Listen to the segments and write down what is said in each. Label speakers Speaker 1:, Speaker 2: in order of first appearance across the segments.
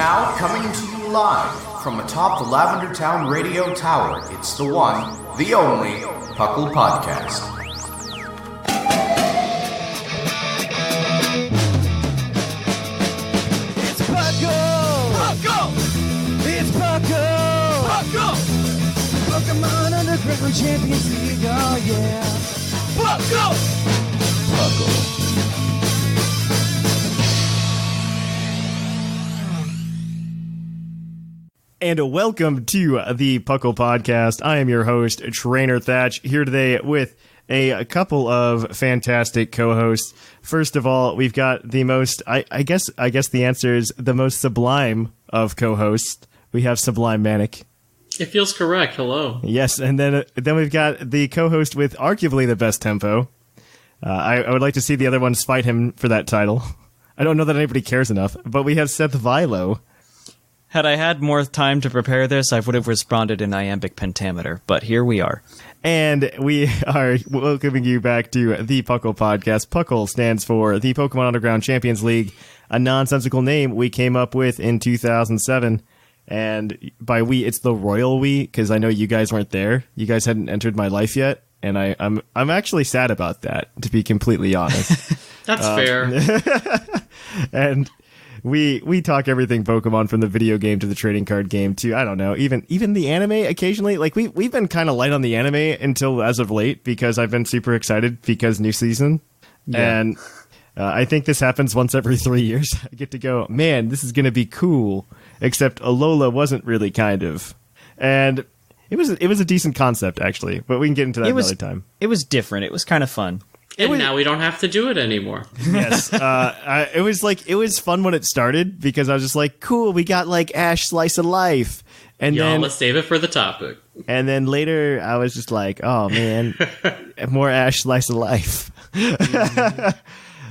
Speaker 1: now, coming to you live from atop the Lavender Town Radio Tower, it's the one, the only, puclpodcast.
Speaker 2: It's Paco! Paco! It's Paco! Paco! Pokemon Underground Champions League, oh yeah! Paco! Paco!
Speaker 3: And welcome to the puclpodcast. I am your host, Trainer Thatch, here today with a couple of fantastic co-hosts. First of all, we've got the most, I guess the answer is the most sublime of co-hosts. We have Sublimemanic.
Speaker 4: It feels correct. Hello.
Speaker 3: Yes, and then we've got the co-host with arguably the best tempo. I would like to see the other ones fight him for that title. I don't know that anybody cares enough, but we have Seth Vilo.
Speaker 5: Had I had more time to prepare this, I would have responded in iambic pentameter, but here we are.
Speaker 3: And we are welcoming you back to the Puckle Podcast. Puckle stands for the Pokemon Underground Champions League, a nonsensical name we came up with in 2007. And by we, it's the royal we, because I know you guys weren't there. You guys hadn't entered my life yet, and I'm actually sad about that, to be completely honest.
Speaker 4: That's fair.
Speaker 3: And we talk everything Pokemon, from the video game to the trading card game to, I don't know, even the anime occasionally. Like we've been kind of light on the anime until as of late, because I've been super excited because new season. Yeah. And I think this happens once every 3 years. I get to go, man, this is going to be cool. Except Alola wasn't really, kind of. And it was a decent concept, actually, but we can get into that another time.
Speaker 5: It was different. It was kind of fun.
Speaker 4: And now we don't have to do it anymore.
Speaker 3: Yes. It was fun when it started, because I was just like, cool, we got like Ash Slice of Life. And then
Speaker 4: let's save it for the topic.
Speaker 3: And then later I was just like, oh man, more Ash Slice of Life.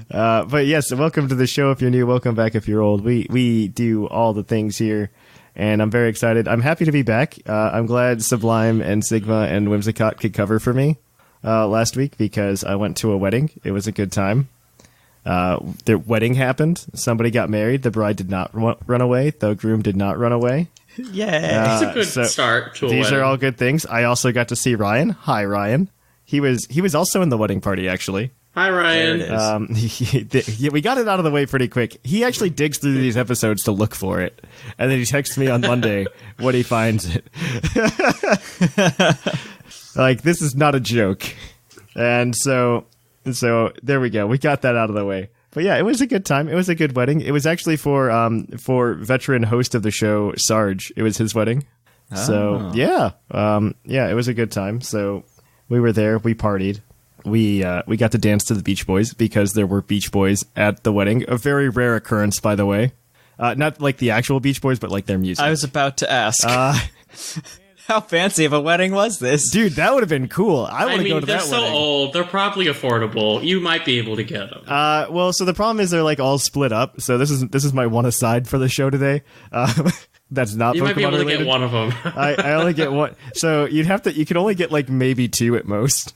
Speaker 3: But yes, welcome to the show if you're new, welcome back if you're old. We do all the things here, and I'm very excited. I'm happy to be back. I'm glad Sublime and Sigma and Whimsicott could cover for me last week, because I went to a wedding. It was a good time. The wedding happened. Somebody got married. The bride did not run away. The groom did not run away.
Speaker 5: Yeah,
Speaker 4: it's a good start to a
Speaker 3: These
Speaker 4: wedding.
Speaker 3: are all good things. I also got to see Ryan. Hi, Ryan. He was also in the wedding party, actually.
Speaker 4: Hi, Ryan.
Speaker 3: We got it out of the way pretty quick. He actually digs through these episodes to look for it, and then he texts me on Monday when he finds it. Like, this is not a joke. And so there we go. We got that out of the way. But yeah, it was a good time. It was a good wedding. It was actually for veteran host of the show, Sarge. It was his wedding. Oh. So yeah, it was a good time. So we were there. We partied. We got to dance to the Beach Boys, because there were Beach Boys at the wedding. A very rare occurrence, by the way. Not like the actual Beach Boys, but like their music.
Speaker 5: I was about to ask. How fancy of a wedding was this?
Speaker 3: Dude, that would have been cool. I want to go to that wedding.
Speaker 4: They're so old. They're probably affordable. You might be able to get them.
Speaker 3: Well, so the problem is they're like all split up. So this is my one aside for the show today. That's not
Speaker 4: you
Speaker 3: Pokemon
Speaker 4: might be able
Speaker 3: related.
Speaker 4: to get one of them.
Speaker 3: I only get one. So you can only get like maybe two at most,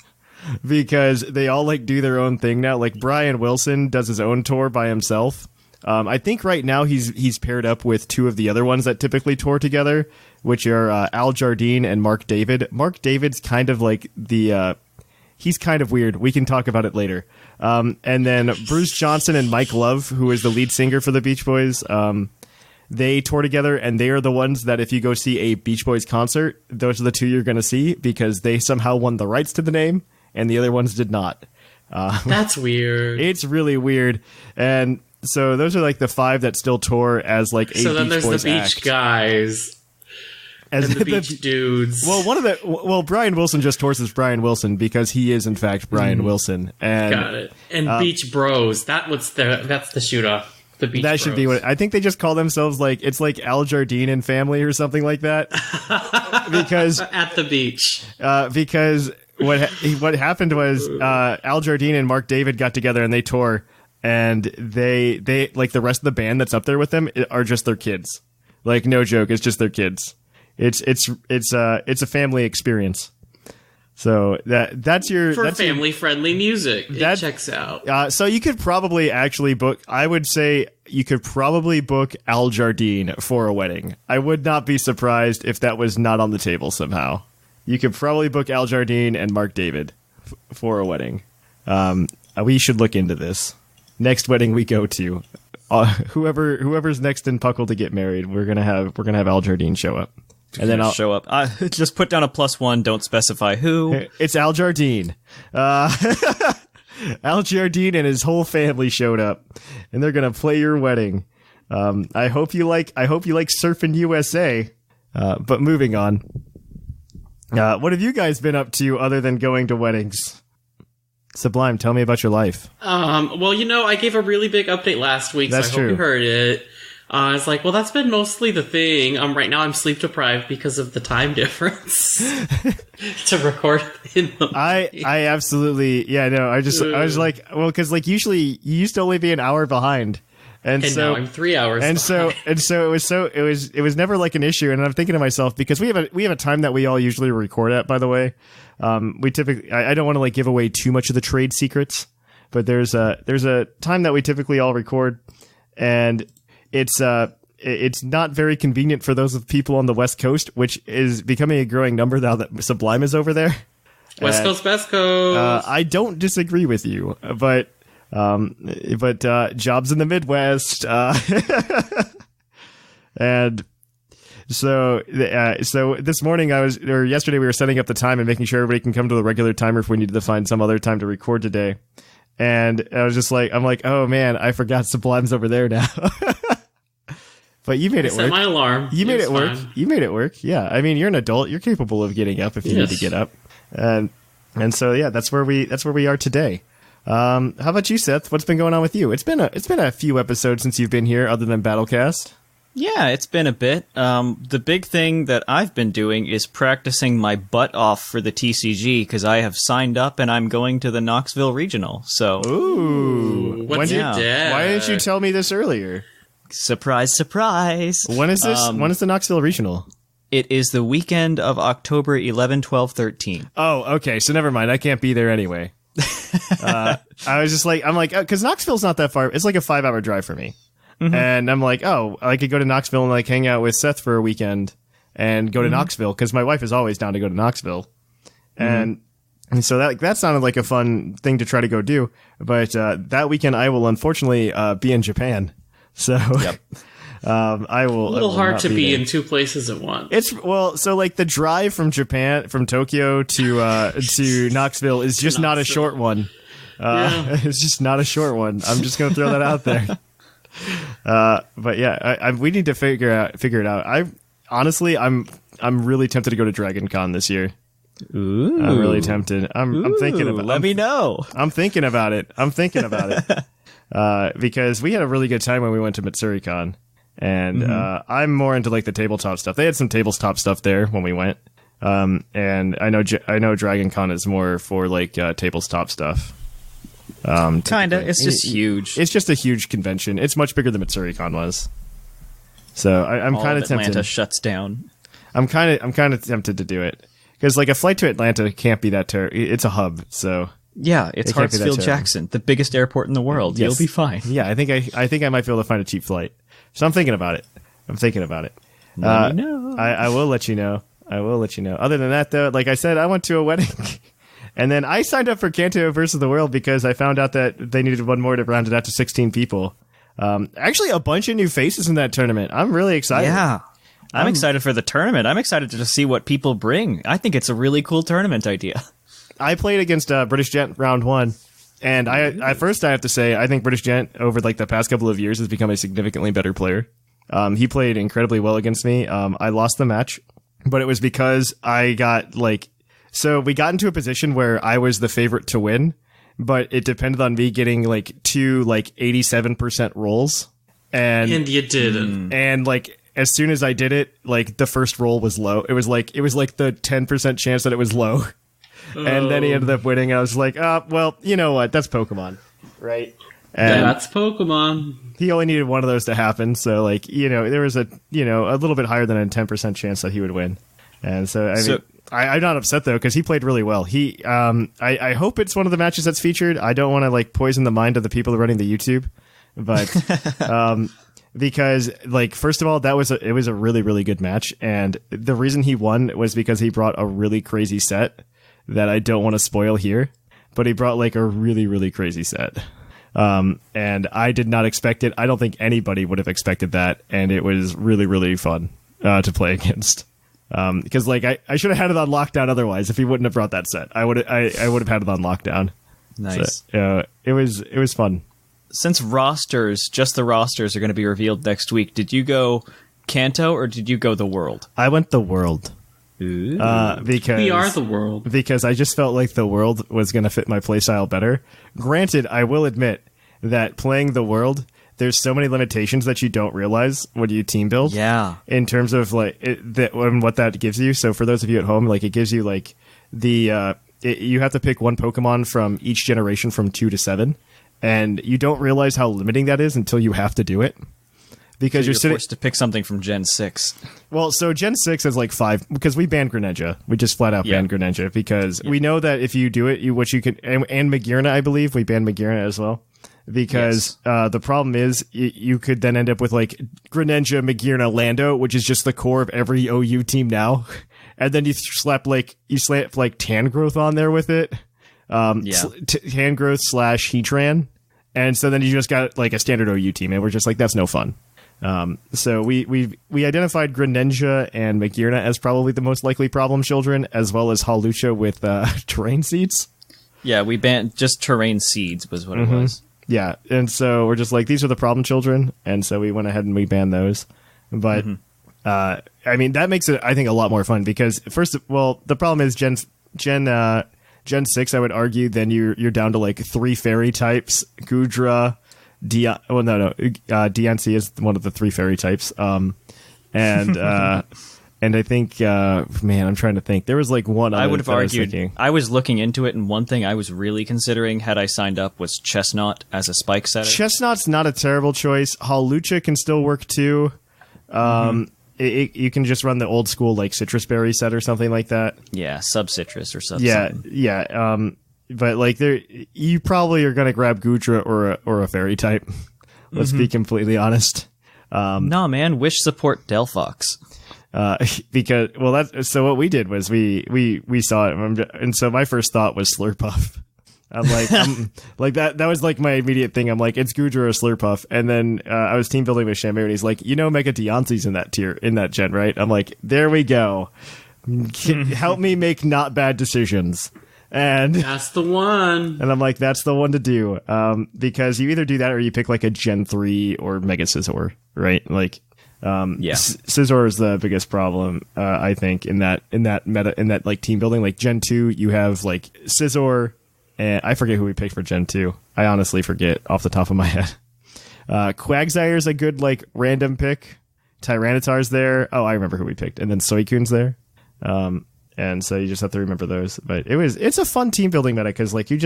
Speaker 3: because they all like do their own thing now. Like Brian Wilson does his own tour by himself. I think right now he's paired up with two of the other ones that typically tour together, which are Al Jardine and Mark David. Mark David's kind of like he's kind of weird. We can talk about it later. And then Bruce Johnson and Mike Love, who is the lead singer for the Beach Boys, they tour together, and they are the ones that if you go see a Beach Boys concert, those are the two you're going to see, because they somehow won the rights to the name, and the other ones did not.
Speaker 4: That's weird.
Speaker 3: It's really weird. And so those are like the five that still tour as like a Beach Boys act. So then there's
Speaker 4: the Beach guys and the Beach dudes.
Speaker 3: Well, Brian Wilson just tours as Brian Wilson, because he is in fact Brian Wilson. And
Speaker 4: got it. And Beach Bros. That's the shoot off. The Beach Bros.
Speaker 3: Should be what I think they just call themselves. Like, it's like Al Jardine and family or something like that. Because
Speaker 4: at the beach.
Speaker 3: Because what happened was Al Jardine and Mark David got together and they tour. And they like the rest of the band that's up there with them are just their kids. Like, no joke, it's just their kids. It's a family experience. So that's your
Speaker 4: family-friendly music. It checks out.
Speaker 3: So you could probably actually book. I would say you could probably book Al Jardine for a wedding. I would not be surprised if that was not on the table somehow. You could probably book Al Jardine and Mark David for a wedding. We should look into this. Next wedding we go to, whoever's next in Puckle to get married, we're gonna have Al Jardine show up. And then I'll
Speaker 5: show up. Just put down a +1. Don't specify who.
Speaker 3: It's Al Jardine. Al Jardine and his whole family showed up, and they're gonna play your wedding. I hope you like Surfing USA. But moving on. What have you guys been up to other than going to weddings? Sublime, tell me about your life.
Speaker 4: Well, I gave a really big update last week,
Speaker 3: That's
Speaker 4: so I
Speaker 3: true.
Speaker 4: hope you heard it. I was like, well, that's been mostly the thing. Right now I'm sleep deprived because of the time difference to record in the
Speaker 3: I absolutely, yeah, no, I was like, well, because like usually you used to only be an hour behind. And so
Speaker 4: now I'm 3 hours.
Speaker 3: And so it was never like an issue. And I'm thinking to myself, because we have a time that we all usually record at, by the way. We typically, I don't want to like give away too much of the trade secrets, but there's a time that we typically all record, and it's not very convenient for those of people on the West Coast, which is becoming a growing number now that Sublime is over there.
Speaker 4: West Coast, Best Coast.
Speaker 3: I don't disagree with you, but jobs in the Midwest, and so this morning yesterday we were setting up the time and making sure everybody can come to the regular timer if we needed to find some other time to record today. And I was just like, oh man, I forgot Sublime's over there now. But you made it work.
Speaker 4: Set my alarm.
Speaker 3: You made it work. You made it work. Yeah, I mean, you're an adult. You're capable of getting up if you need to get up. And so yeah, that's where we are today. How about you, Seth? What's been going on with you? It's been a few episodes since you've been here, other than Battlecast.
Speaker 5: Yeah, it's been a bit. The big thing that I've been doing is practicing my butt off for the TCG, because I have signed up and I'm going to the Knoxville Regional. So,
Speaker 4: ooh, what's your dad?
Speaker 3: Why didn't you tell me this earlier?
Speaker 5: Surprise, surprise.
Speaker 3: When is this? When is the Knoxville Regional?
Speaker 5: It is the weekend of October 11, 12, 13.
Speaker 3: Oh, okay. So never mind. I can't be there anyway. I was just like, because Knoxville's not that far. It's like a 5-hour drive for me. Mm-hmm. And I'm like, oh, I could go to Knoxville and like hang out with Seth for a weekend and go to Knoxville, because my wife is always down to go to Knoxville. And so that sounded like a fun thing to try to go do. But that weekend I will unfortunately be in Japan. So
Speaker 5: yep.
Speaker 3: I will.
Speaker 4: A little hard to be
Speaker 3: there.
Speaker 4: in two places at once.
Speaker 3: So like the drive from Tokyo to Knoxville is just not a short one. It's just not a short one. I'm just gonna throw that out there. But yeah, we need to figure it out. I'm really tempted to go to Dragon Con this year.
Speaker 5: Ooh.
Speaker 3: I'm really tempted. I'm thinking about.
Speaker 5: Let me know.
Speaker 3: I'm thinking about it. Because we had a really good time when we went to MitsuriCon, and I'm more into like the tabletop stuff. They had some tabletop stuff there when we went, and I know Dragon Con is more for like tabletop stuff.
Speaker 5: Kinda. It's just huge.
Speaker 3: It's just a huge convention. It's much bigger than MitsuriCon was. So I'm kind of tempted.
Speaker 5: Atlanta shuts down.
Speaker 3: I'm kind of tempted to do it, because like a flight to Atlanta can't be that terrible. It's a hub, so.
Speaker 5: Yeah, it's Hartsfield-Jackson, the biggest airport in the world. Yes. You'll be fine.
Speaker 3: Yeah, I think I might be able to find a cheap flight. So I'm thinking about it.
Speaker 5: Let me know.
Speaker 3: I will let you know. Other than that, though, like I said, I went to a wedding. And then I signed up for Kanto versus the World because I found out that they needed one more to round it out to 16 people. Actually, a bunch of new faces in that tournament. I'm really excited.
Speaker 5: Yeah. I'm excited for the tournament. I'm excited to see what people bring. I think it's a really cool tournament idea.
Speaker 3: I played against British Gent round 1, and I have to say I think British Gent over like the past couple of years has become a significantly better player. He played incredibly well against me. I lost the match, but it was because I got so we got into a position where I was the favorite to win, but it depended on me getting like 2 87% rolls, and
Speaker 4: you didn't.
Speaker 3: And like as soon as I did it, like the first roll was low. It was like the 10% chance that it was low. And then he ended up winning. I was like, well, you know what? That's Pokemon, right? And
Speaker 4: that's Pokemon.
Speaker 3: He only needed one of those to happen. So, there was a little bit higher than a 10% chance that he would win. And so, I'm not upset though because he played really well. I hope it's one of the matches that's featured. I don't want to like poison the mind of the people running the YouTube, but because like first of all, it was a really really good match, and the reason he won was because he brought a really crazy set that I don't want to spoil here, but he brought like a really really crazy set. And I did not expect it. I don't think anybody would have expected that, and it was really really fun to play against. Because like I should have had it on lockdown otherwise. If he wouldn't have brought that set, I would have had it on lockdown.
Speaker 5: Nice.
Speaker 3: So, it was fun.
Speaker 5: Since just the rosters are going to be revealed next week, did you go Kanto or did you go the World?
Speaker 3: I went the World.
Speaker 5: Ooh.
Speaker 3: Because
Speaker 4: we are the World.
Speaker 3: Because I just felt like the World was going to fit my playstyle better. Granted, I will admit that playing the World, there's so many limitations that you don't realize when you team build.
Speaker 5: Yeah.
Speaker 3: In terms of like what that gives you. So for those of you at home, like it gives you like you have to pick one Pokemon from each generation from 2 to 7, and you don't realize how limiting that is until you have to do it. Because
Speaker 5: you're forced to pick something from Gen 6.
Speaker 3: Well, so Gen 6 is like 5 because we banned Greninja. We just flat out banned Greninja because we know that if you do it, and Magearna, I believe we banned Magearna as well. Because the problem is you could then end up with like Greninja, Magearna, Lando, which is just the core of every OU team now, and then you slap Tangrowth on there with it, Tangrowth / Heatran, and so then you just got like a standard OU team, and we're just like that's no fun. So we identified Greninja and Magearna as probably the most likely problem children, as well as Hawlucha with terrain seeds.
Speaker 5: Yeah, we banned just terrain seeds was what it was.
Speaker 3: Yeah, and so we're just like, these are the problem children, and so we went ahead and we banned those. But, I mean, that makes it, I think, a lot more fun, because, the problem is Gen 6, I would argue, then you're down to, like, 3 fairy types, Goodra, DNC is one of the 3 fairy types, and I think, I'm trying to think. There was like one other
Speaker 5: I would have argued. I was looking into it, and one thing I was really considering had I signed up was Chestnut as a spike setter.
Speaker 3: Chestnut's not a terrible choice. Hawlucha can still work too. You can just run the old school like citrus berry set or something like that.
Speaker 5: Yeah, sub-citrus or something.
Speaker 3: Yeah. But like you probably are gonna grab Goodra or a fairy type. Let's be completely honest.
Speaker 5: Nah, man. Wish support Delphox.
Speaker 3: Because so what we did was we saw it, and so my first thought was Slurpuff. I'm like that was like my immediate thing. I'm like, it's Goodra or Slurpuff, and then I was team building with Shamu, and he's like, Mega Deontay's in that tier, in that gen, right? I'm like, there we go. Help me make not bad decisions. And
Speaker 4: that's the one.
Speaker 3: And I'm like, that's the one to do. Because you either do that or you pick like a Gen 3 or Mega Scizor, right? Like. Scizor is the biggest problem, I think, in that meta, in that like team building. Like Gen 2, you have like Scizor, and I forget who we picked for Gen 2. I honestly forget off the top of my head. Quagsire's a good like random pick. Tyranitar's there. Oh, I remember who we picked, and then Suicune's there. And so you just have to remember those. But it's a fun team building meta because like you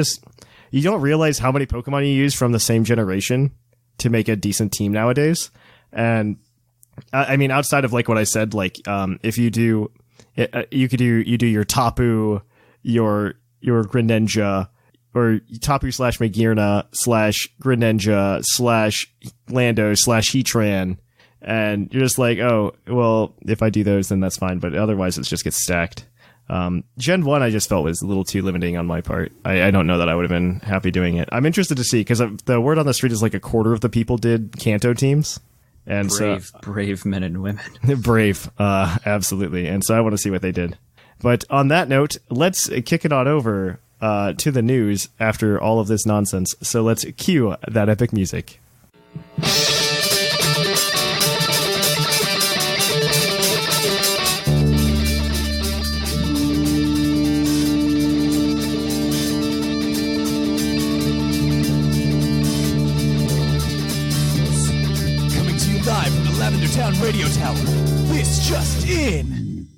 Speaker 3: don't realize how many Pokemon you use from the same generation to make a decent team nowadays. And I mean, outside of like what I said, like if you do, you do your Tapu, your Greninja, or Tapu / Magearna / Greninja / Lando / Heatran, and you're just like, oh well, if I do those, then that's fine. But otherwise, it just gets stacked. Gen 1, I just felt was a little too limiting on my part. I don't know that I would have been happy doing it. I'm interested to see because the word on the street is like a quarter of the people did Kanto teams. And
Speaker 5: brave men and women.
Speaker 3: Brave, absolutely. And so I want to see what they did. But on that note, let's kick it on over to the news after all of this nonsense. So let's cue that epic music.
Speaker 2: Live from the Lavender Town Radio Tower. This just in.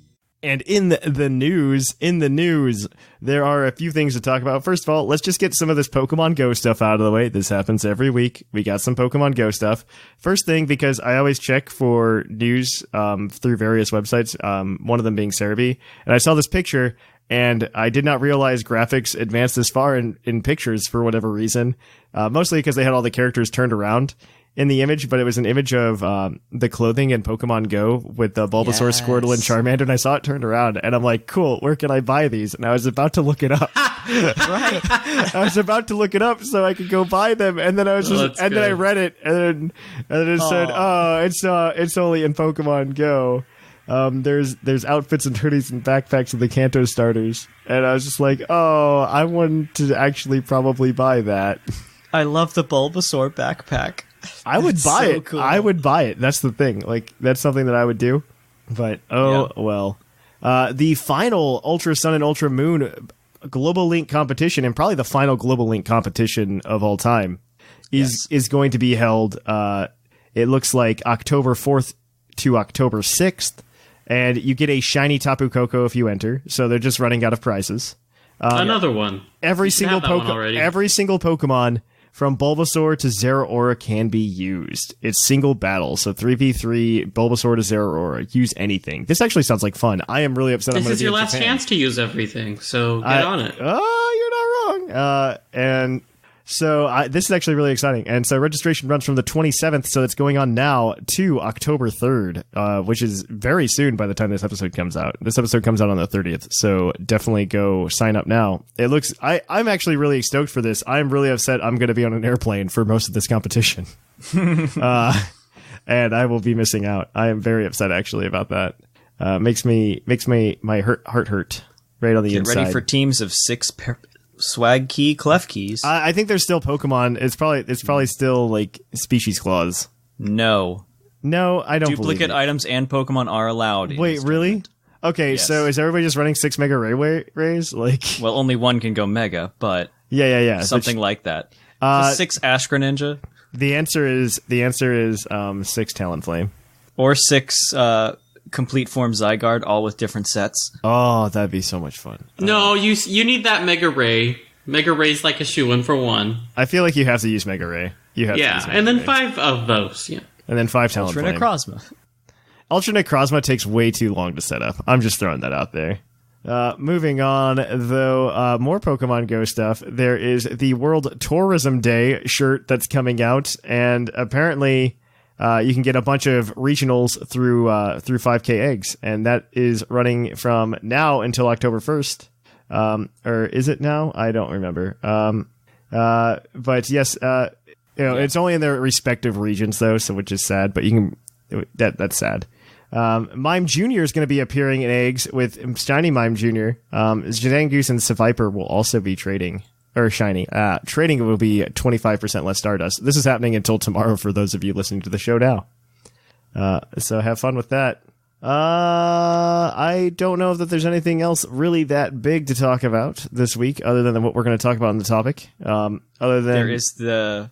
Speaker 3: And in the news, there are a few things to talk about. First of all, let's just get some of this Pokemon Go stuff out of the way. This happens every week. We got some Pokemon Go stuff. First thing, because I always check for news through various websites, one of them being Cerebi, and I saw this picture, and I did not realize graphics advanced this far in pictures for whatever reason, mostly because they had all the characters turned around in the image, but it was an image of the clothing in Pokemon Go with the Bulbasaur,
Speaker 5: Yes.
Speaker 3: Squirtle, and Charmander, and I saw it turned around, and I'm like, cool, where can I buy these? And I was about to look it up.
Speaker 5: Right.
Speaker 3: I was about to look it up so I could go buy them, and then I was just,
Speaker 4: that's
Speaker 3: and then I
Speaker 4: good.
Speaker 3: read it, and then it said, oh, it's only in Pokemon Go. There's outfits and hoodies and backpacks of the Kanto starters, and I was just like, oh, I want to actually probably buy that.
Speaker 5: I love the Bulbasaur backpack.
Speaker 3: I would buy
Speaker 5: so
Speaker 3: it.
Speaker 5: cool.
Speaker 3: I would buy it. That's the thing. Like, that's something that I would do. But, well. The final Ultra Sun and Ultra Moon Global Link competition, and probably the final Global Link competition of all time, is going to be held, it looks like October 4th to October 6th. And you get a shiny Tapu Koko if you enter. So they're just running out of prizes.
Speaker 4: Another one.
Speaker 3: Every
Speaker 4: You
Speaker 3: single
Speaker 4: have that one already.
Speaker 3: every single Pokemon from Bulbasaur to Zeraora can be used. It's single battle, so 3v3 Bulbasaur to Zeraora. Use anything. This actually sounds like fun. I am really upset.
Speaker 4: This
Speaker 3: I'm gonna
Speaker 4: is
Speaker 3: be
Speaker 4: your
Speaker 3: in
Speaker 4: last
Speaker 3: Japan.
Speaker 4: chance to use everything, so get on it.
Speaker 3: Oh, you're not wrong. And so this is actually really exciting. And so registration runs from the 27th, so it's going on now, to October 3rd, which is very soon by the time this episode comes out. This episode comes out on the 30th, so definitely go sign up now. It looks, I'm actually really stoked for this. I'm really upset I'm going to be on an airplane for most of this competition. And I will be missing out. I am very upset actually about that. Makes my heart hurt right on the
Speaker 5: Get
Speaker 3: inside.
Speaker 5: ready for teams of 6 swag key clef keys.
Speaker 3: I think there's still Pokemon. It's probably still like species clause.
Speaker 5: No.
Speaker 3: No, I don't
Speaker 5: Duplicate
Speaker 3: believe it.
Speaker 5: items and Pokemon are allowed. in
Speaker 3: Wait,
Speaker 5: this
Speaker 3: really?
Speaker 5: tournament.
Speaker 3: Okay,
Speaker 5: Yes.
Speaker 3: so is everybody just running 6 Mega Rays? Like,
Speaker 5: Well, only one can go Mega, but
Speaker 3: yeah.
Speaker 5: something like that.
Speaker 3: Uh,
Speaker 5: Just 6 Ash Greninja
Speaker 3: The answer is 6 Talonflame.
Speaker 5: or 6 complete form Zygarde, all with different sets.
Speaker 3: Oh, that'd be so much fun.
Speaker 4: No, you need that Mega Ray. Mega Ray's like a shoo-in for one.
Speaker 3: I feel like you have to use Mega Ray. You have to
Speaker 4: Yeah,
Speaker 3: use Mega
Speaker 4: and then
Speaker 3: Ray.
Speaker 4: 5 of those. Yeah.
Speaker 3: And then 5
Speaker 5: Ultra
Speaker 3: Talonflame.
Speaker 5: Necrozma.
Speaker 3: Ultra Necrozma takes way too long to set up. I'm just throwing that out there. Moving on, though, more Pokemon Go stuff. There is the World Tourism Day shirt that's coming out, and apparently you can get a bunch of regionals through 5K eggs, and that is running from now until October 1st. Or is it now? I don't remember. But yes, it's only in their respective regions though, so which is sad. But you can that's sad. Mime Jr. is going to be appearing in eggs with Shiny Mime Jr. Zangoose and Seviper will also be trading. Or Shiny. Trading will be 25% less Stardust. This is happening until tomorrow for those of you listening to the show now. So have fun with that. I don't know that there's anything else really that big to talk about this week other than what we're going to talk about on the topic. Other than
Speaker 5: There is the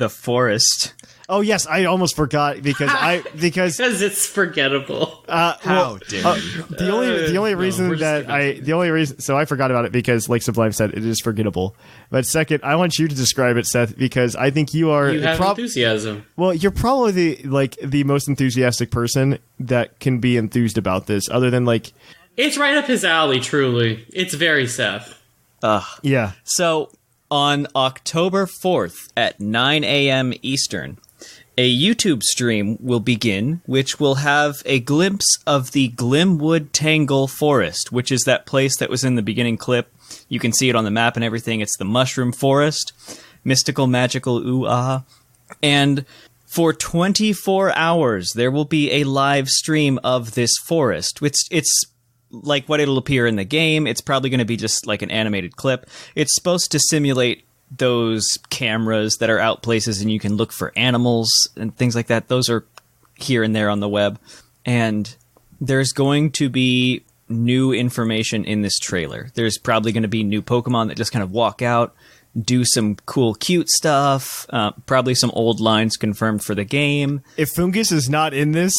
Speaker 5: forest.
Speaker 3: Oh yes, I almost forgot because
Speaker 4: Because it's forgettable.
Speaker 5: How dare you?
Speaker 3: the only reason so I forgot about it because like Sublime said, it is forgettable. But second, I want you to describe it, Seth, because I think you are
Speaker 4: You have enthusiasm.
Speaker 3: well, you're probably the most enthusiastic person that can be enthused about this, other than like
Speaker 4: It's right up his alley, truly. It's very Seth.
Speaker 3: yeah.
Speaker 5: So, on October 4th at 9 a.m. Eastern, a YouTube stream will begin, which will have a glimpse of the Glimwood Tangle Forest, which is that place that was in the beginning clip. You can see it on the map and everything. It's the Mushroom Forest. Mystical, magical, ooh-ah. And for 24 hours, there will be a live stream of this forest, which it's like what it'll appear in the game. It's probably going to be just like an animated clip. It's supposed to simulate those cameras that are out places and you can look for animals and things like that. Those are here and there on the web. And there's going to be new information in this trailer. There's probably going to be new Pokemon that just kind of walk out. do some cool, cute stuff. Probably some old lines confirmed for the game.
Speaker 3: If Fungus is not in this,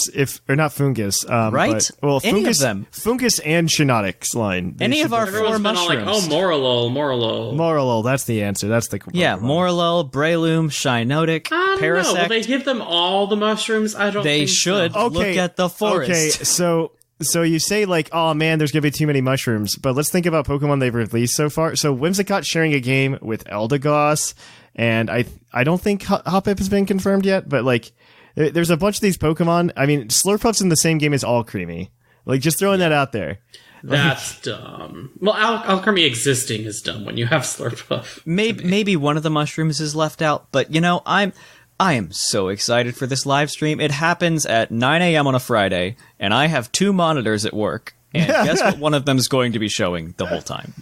Speaker 3: or not Fungus,
Speaker 5: right? Any
Speaker 3: Fungus,
Speaker 5: of them.
Speaker 3: Fungus and Shiinotic's line.
Speaker 5: Any of our
Speaker 4: Everyone's
Speaker 5: 4
Speaker 4: been all
Speaker 5: mushrooms.
Speaker 4: like, oh, Moralo.
Speaker 3: Moralo, that's the answer. That's the
Speaker 5: Yeah, Moralo, Breloom, Shiinotic,
Speaker 4: I don't know.
Speaker 5: Parasect.
Speaker 4: Will they give them all the mushrooms? I don't
Speaker 5: They
Speaker 4: think
Speaker 5: should.
Speaker 4: so.
Speaker 5: Look at the forest.
Speaker 3: Okay, so you say like, oh man, there's gonna be too many mushrooms, but let's think about Pokemon they've released so far. So Whimsicott's sharing a game with Eldegoss, and I don't think Hoppip has been confirmed yet, but like there's a bunch of these Pokemon. I mean, Slurpuff's in the same game as Alcremie. Like, just throwing that out there.
Speaker 4: That's dumb. Well, Alchemy existing is dumb when you have Slurpuff.
Speaker 5: Maybe one of the mushrooms is left out, but you know, I am so excited for this live stream. It happens at 9 a.m. on a Friday, and I have 2 monitors at work. And guess what one of them is going to be showing the whole time?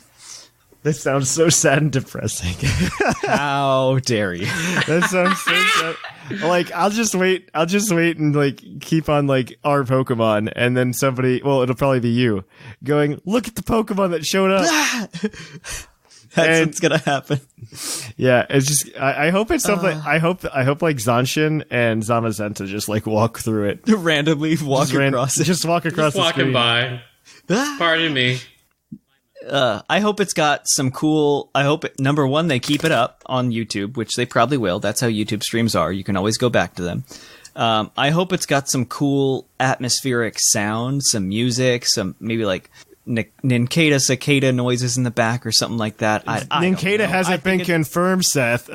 Speaker 3: This sounds so sad and depressing.
Speaker 5: How dare you?
Speaker 3: That sounds so sad. Like, I'll just wait and like keep on like our Pokemon, and then somebody, well, it'll probably be you, going, look at the Pokemon that showed up.
Speaker 5: That's what's gonna happen.
Speaker 3: Yeah, it's just I hope it's something. I hope like Zanshin and Zamazenta just like walk through it,
Speaker 5: Randomly walk across it.
Speaker 3: just walk across
Speaker 4: Just
Speaker 3: the screen.
Speaker 4: walking by. Pardon me.
Speaker 5: I hope it's got some cool. I hope number one, they keep it up on YouTube, which they probably will. That's how YouTube streams are. You can always go back to them. I hope it's got some cool atmospheric sound, some music, some maybe like Nincada cicada noises in the back or something like that.
Speaker 3: Nincada hasn't been confirmed, Seth.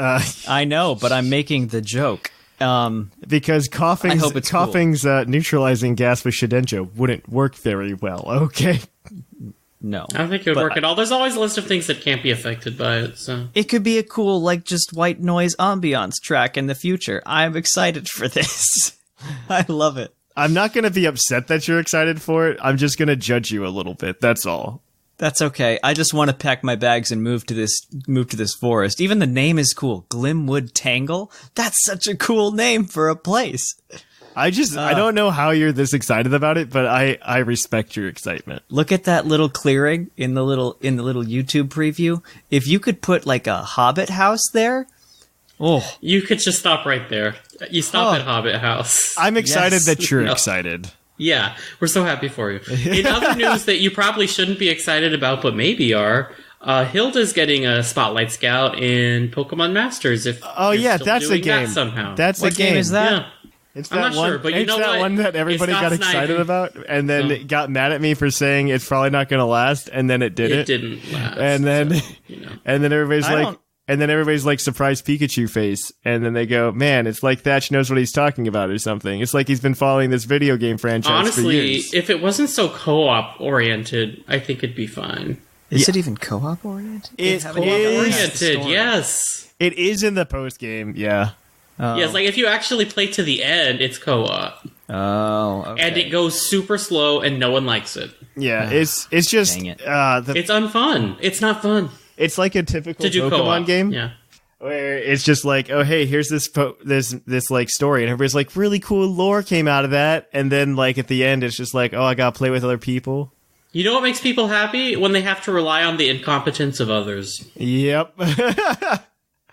Speaker 5: I know, but I'm making the joke.
Speaker 3: Because coughing's neutralizing gas with Shedinja wouldn't work very well. Okay.
Speaker 5: No.
Speaker 4: I don't think it would work at all. There's always a list of things that can't be affected by it, so.
Speaker 5: It could be a cool, like, just white noise ambiance track in the future. I'm excited for this. I love it.
Speaker 3: I'm not going to be upset that you're excited for it. I'm just going to judge you a little bit. That's all.
Speaker 5: That's okay. I just want to pack my bags and move to this forest. Even the name is cool. Glimwood Tangle? That's such a cool name for a place.
Speaker 3: I don't know how you're this excited about it, but I respect your excitement.
Speaker 5: Look at that little clearing in the little YouTube preview. If you could put like a Hobbit house there, oh,
Speaker 4: you could just stop right there. You stop at Hobbit House.
Speaker 3: I'm excited that you're excited.
Speaker 4: Yeah, we're so happy for you. In other news that you probably shouldn't be excited about, but maybe are, Hilda's getting a Spotlight Scout in Pokemon Masters. That's
Speaker 3: a game.
Speaker 4: That somehow.
Speaker 3: That's
Speaker 5: what
Speaker 3: a game.
Speaker 5: game is that?
Speaker 4: Yeah.
Speaker 3: It's
Speaker 4: I'm
Speaker 3: that
Speaker 4: not
Speaker 3: one,
Speaker 4: sure, but you know
Speaker 3: that
Speaker 4: what?
Speaker 3: one that everybody
Speaker 4: It's not
Speaker 3: got excited
Speaker 4: sniving.
Speaker 3: about, and then got mad at me for saying it's probably not going to last, and then it did.
Speaker 4: It didn't last.
Speaker 3: And then,
Speaker 4: so, you know.
Speaker 3: and then everybody's like surprised Pikachu face, and then they go, "Man, it's like Thatch knows what he's talking about, or something." It's like he's been following this video game franchise for
Speaker 4: Honestly,
Speaker 3: years.
Speaker 4: if it wasn't so co-op oriented, I think it'd be fine.
Speaker 5: Is it even co-op oriented?
Speaker 3: It
Speaker 4: Co-op oriented, yes.
Speaker 3: It is in the post game, yeah.
Speaker 4: Yes, like if you actually play to the end, it's co-op.
Speaker 5: Oh, okay.
Speaker 4: And it goes super slow and no one likes it.
Speaker 3: Yeah, it's just
Speaker 5: Dang it.
Speaker 4: It's unfun. It's not fun
Speaker 3: it's like a typical
Speaker 4: to do
Speaker 3: Pokemon
Speaker 4: co-op
Speaker 3: game.
Speaker 4: Yeah.
Speaker 3: Where it's just like, oh hey, here's this like story, and everybody's like, really cool lore came out of that, and then like at the end, it's just like, oh, I gotta play with other people.
Speaker 4: You know what makes people happy? When they have to rely on the incompetence of others.
Speaker 3: Yep.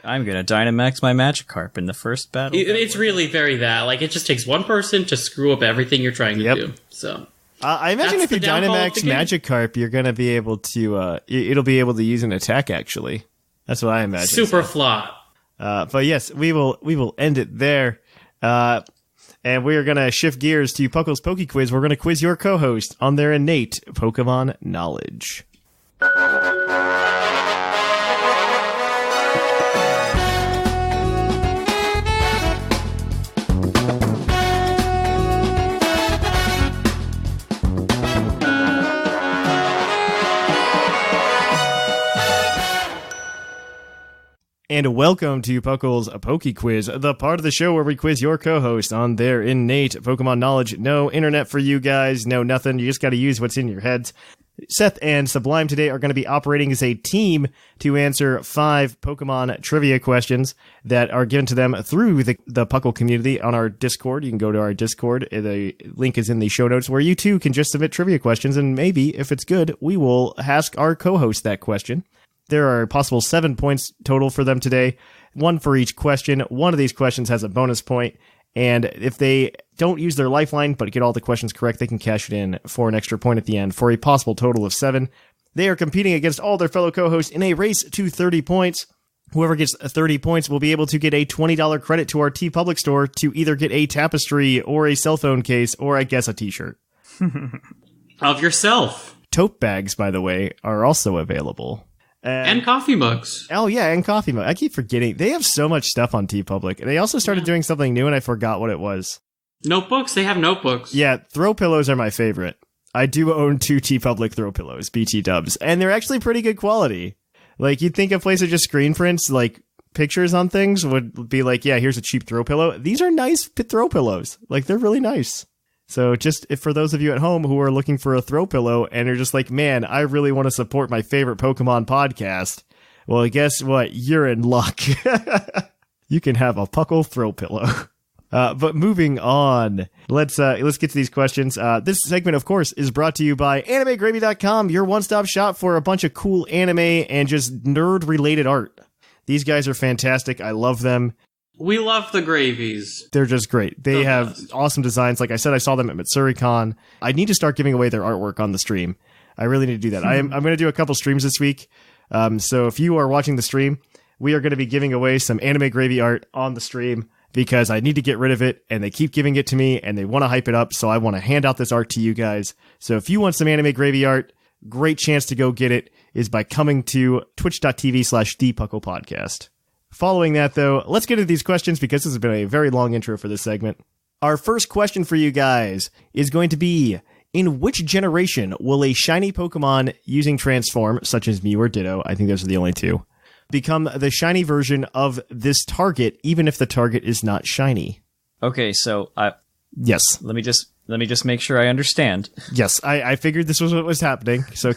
Speaker 5: I'm gonna Dynamax my Magikarp in the first battle.
Speaker 4: It's really very that. Like, it just takes one person to screw up everything you're trying to
Speaker 3: Yep.
Speaker 4: do. So
Speaker 3: I imagine
Speaker 4: That's
Speaker 3: if you
Speaker 4: the downfall of
Speaker 3: Dynamax
Speaker 4: the game.
Speaker 3: Magikarp, you're gonna be able to. It'll be able to use an attack. Actually, that's what I imagine.
Speaker 4: super flop.
Speaker 3: But yes, we will end it there. And we are going to shift gears to Puckle's Pokey Quiz. We're going to quiz your co-host on their innate Pokemon knowledge. And welcome to Puckle's Pokey Quiz, the part of the show where we quiz your co-host on their innate Pokemon knowledge. No internet for you guys, no nothing. You just got to use what's in your heads. Seth and Sublime today are going to be operating as a team to answer 5 Pokemon trivia questions that are given to them through the Puckle community on our Discord. You can go to our Discord. The link is in the show notes, where you too can just submit trivia questions, and maybe, if it's good, we will ask our co-host that question. There are possible 7 points total for them today, 1 for each question. One of these questions has a bonus point, and if they don't use their lifeline but get all the questions correct, they can cash it in for an extra point at the end for a possible total of 7. They are competing against all their fellow co-hosts in a race to 30 points. Whoever gets 30 points will be able to get a $20 credit to our TeePublic store to either get a tapestry or a cell phone case or, I guess, a t-shirt.
Speaker 4: Of yourself.
Speaker 3: Tote bags, by the way, are also available.
Speaker 4: And coffee mugs.
Speaker 3: Oh, yeah, and coffee mugs. I keep forgetting. They have so much stuff on TeePublic. They also started doing something new, and I forgot what it was.
Speaker 4: Notebooks? They have notebooks.
Speaker 3: Yeah, throw pillows are my favorite. I do own 2 TeePublic throw pillows, BT dubs, and they're actually pretty good quality. Like, you'd think a place of just screen prints, like pictures on things, would be like, yeah, here's a cheap throw pillow. These are nice throw pillows. Like, they're really nice. So just if for those of you at home who are looking for a throw pillow and are just like, man, I really want to support my favorite Pokemon podcast, well, guess what? You're in luck. You can have a Puckle throw pillow. But moving on, let's get to these questions. This segment, of course, is brought to you by AnimeGravy.com, your one-stop shop for a bunch of cool anime and just nerd-related art. These guys are fantastic. I love them.
Speaker 4: We love the Gravies.
Speaker 3: They're just great. They have awesome designs. Like I said, I saw them at MatsuriCon. I need to start giving away their artwork on the stream. I really need to do that. I'm going to do a couple streams this week. So if you are watching the stream, we are going to be giving away some Anime Gravy art on the stream because I need to get rid of it, and they keep giving it to me, and they want to hype it up, so I want to hand out this art to you guys. So if you want some Anime Gravy art, great chance to go get it is by coming to twitch.tv/thepuclpodcast. Following that, though, let's get into these questions because this has been a very long intro for this segment. Our first question for you guys is going to be, in which generation will a shiny Pokemon using Transform, such as Mew or Ditto, I think those are the only 2, become the shiny version of this target, even if the target is not shiny?
Speaker 5: Okay, so
Speaker 3: Yes.
Speaker 5: let me just make sure I understand.
Speaker 3: Yes, I figured this was what was happening. So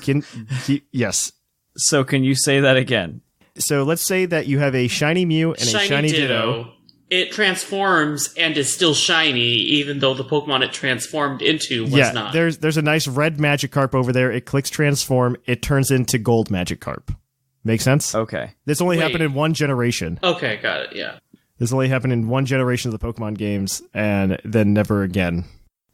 Speaker 3: yes.
Speaker 5: So can you say that again?
Speaker 3: So let's say that you have a shiny Mew and a shiny Ditto.
Speaker 4: It transforms and is still shiny, even though the Pokemon it transformed into was not.
Speaker 3: There's a nice red Magikarp over there. It clicks transform. It turns into gold Magikarp. Make sense?
Speaker 5: Okay.
Speaker 3: This only happened in one generation.
Speaker 4: Okay, got it, yeah.
Speaker 3: This only happened in one generation of the Pokemon games, and then never again.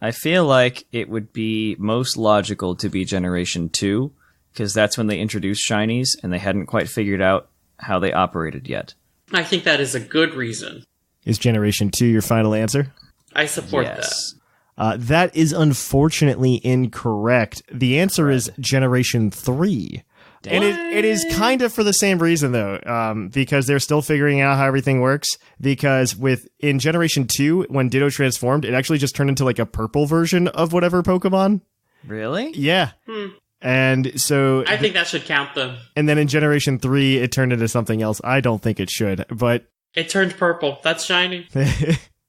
Speaker 5: I feel like it would be most logical to be Generation 2, because that's when they introduced shinies, and they hadn't quite figured out how they operated yet.
Speaker 4: I think that is a good reason.
Speaker 3: Is Generation 2 your final answer?
Speaker 4: I support
Speaker 5: Yes.
Speaker 4: that.
Speaker 3: That is unfortunately incorrect. The answer is Generation 3. And it is kind of for the same reason, though, because they're still figuring out how everything works. Because in Generation 2, when Ditto transformed, it actually just turned into like a purple version of whatever Pokemon.
Speaker 5: Really?
Speaker 3: Yeah. And so...
Speaker 4: I think that should count them.
Speaker 3: And then in Generation 3, it turned into something else. I don't think it should, but...
Speaker 4: It turned purple. That's shiny.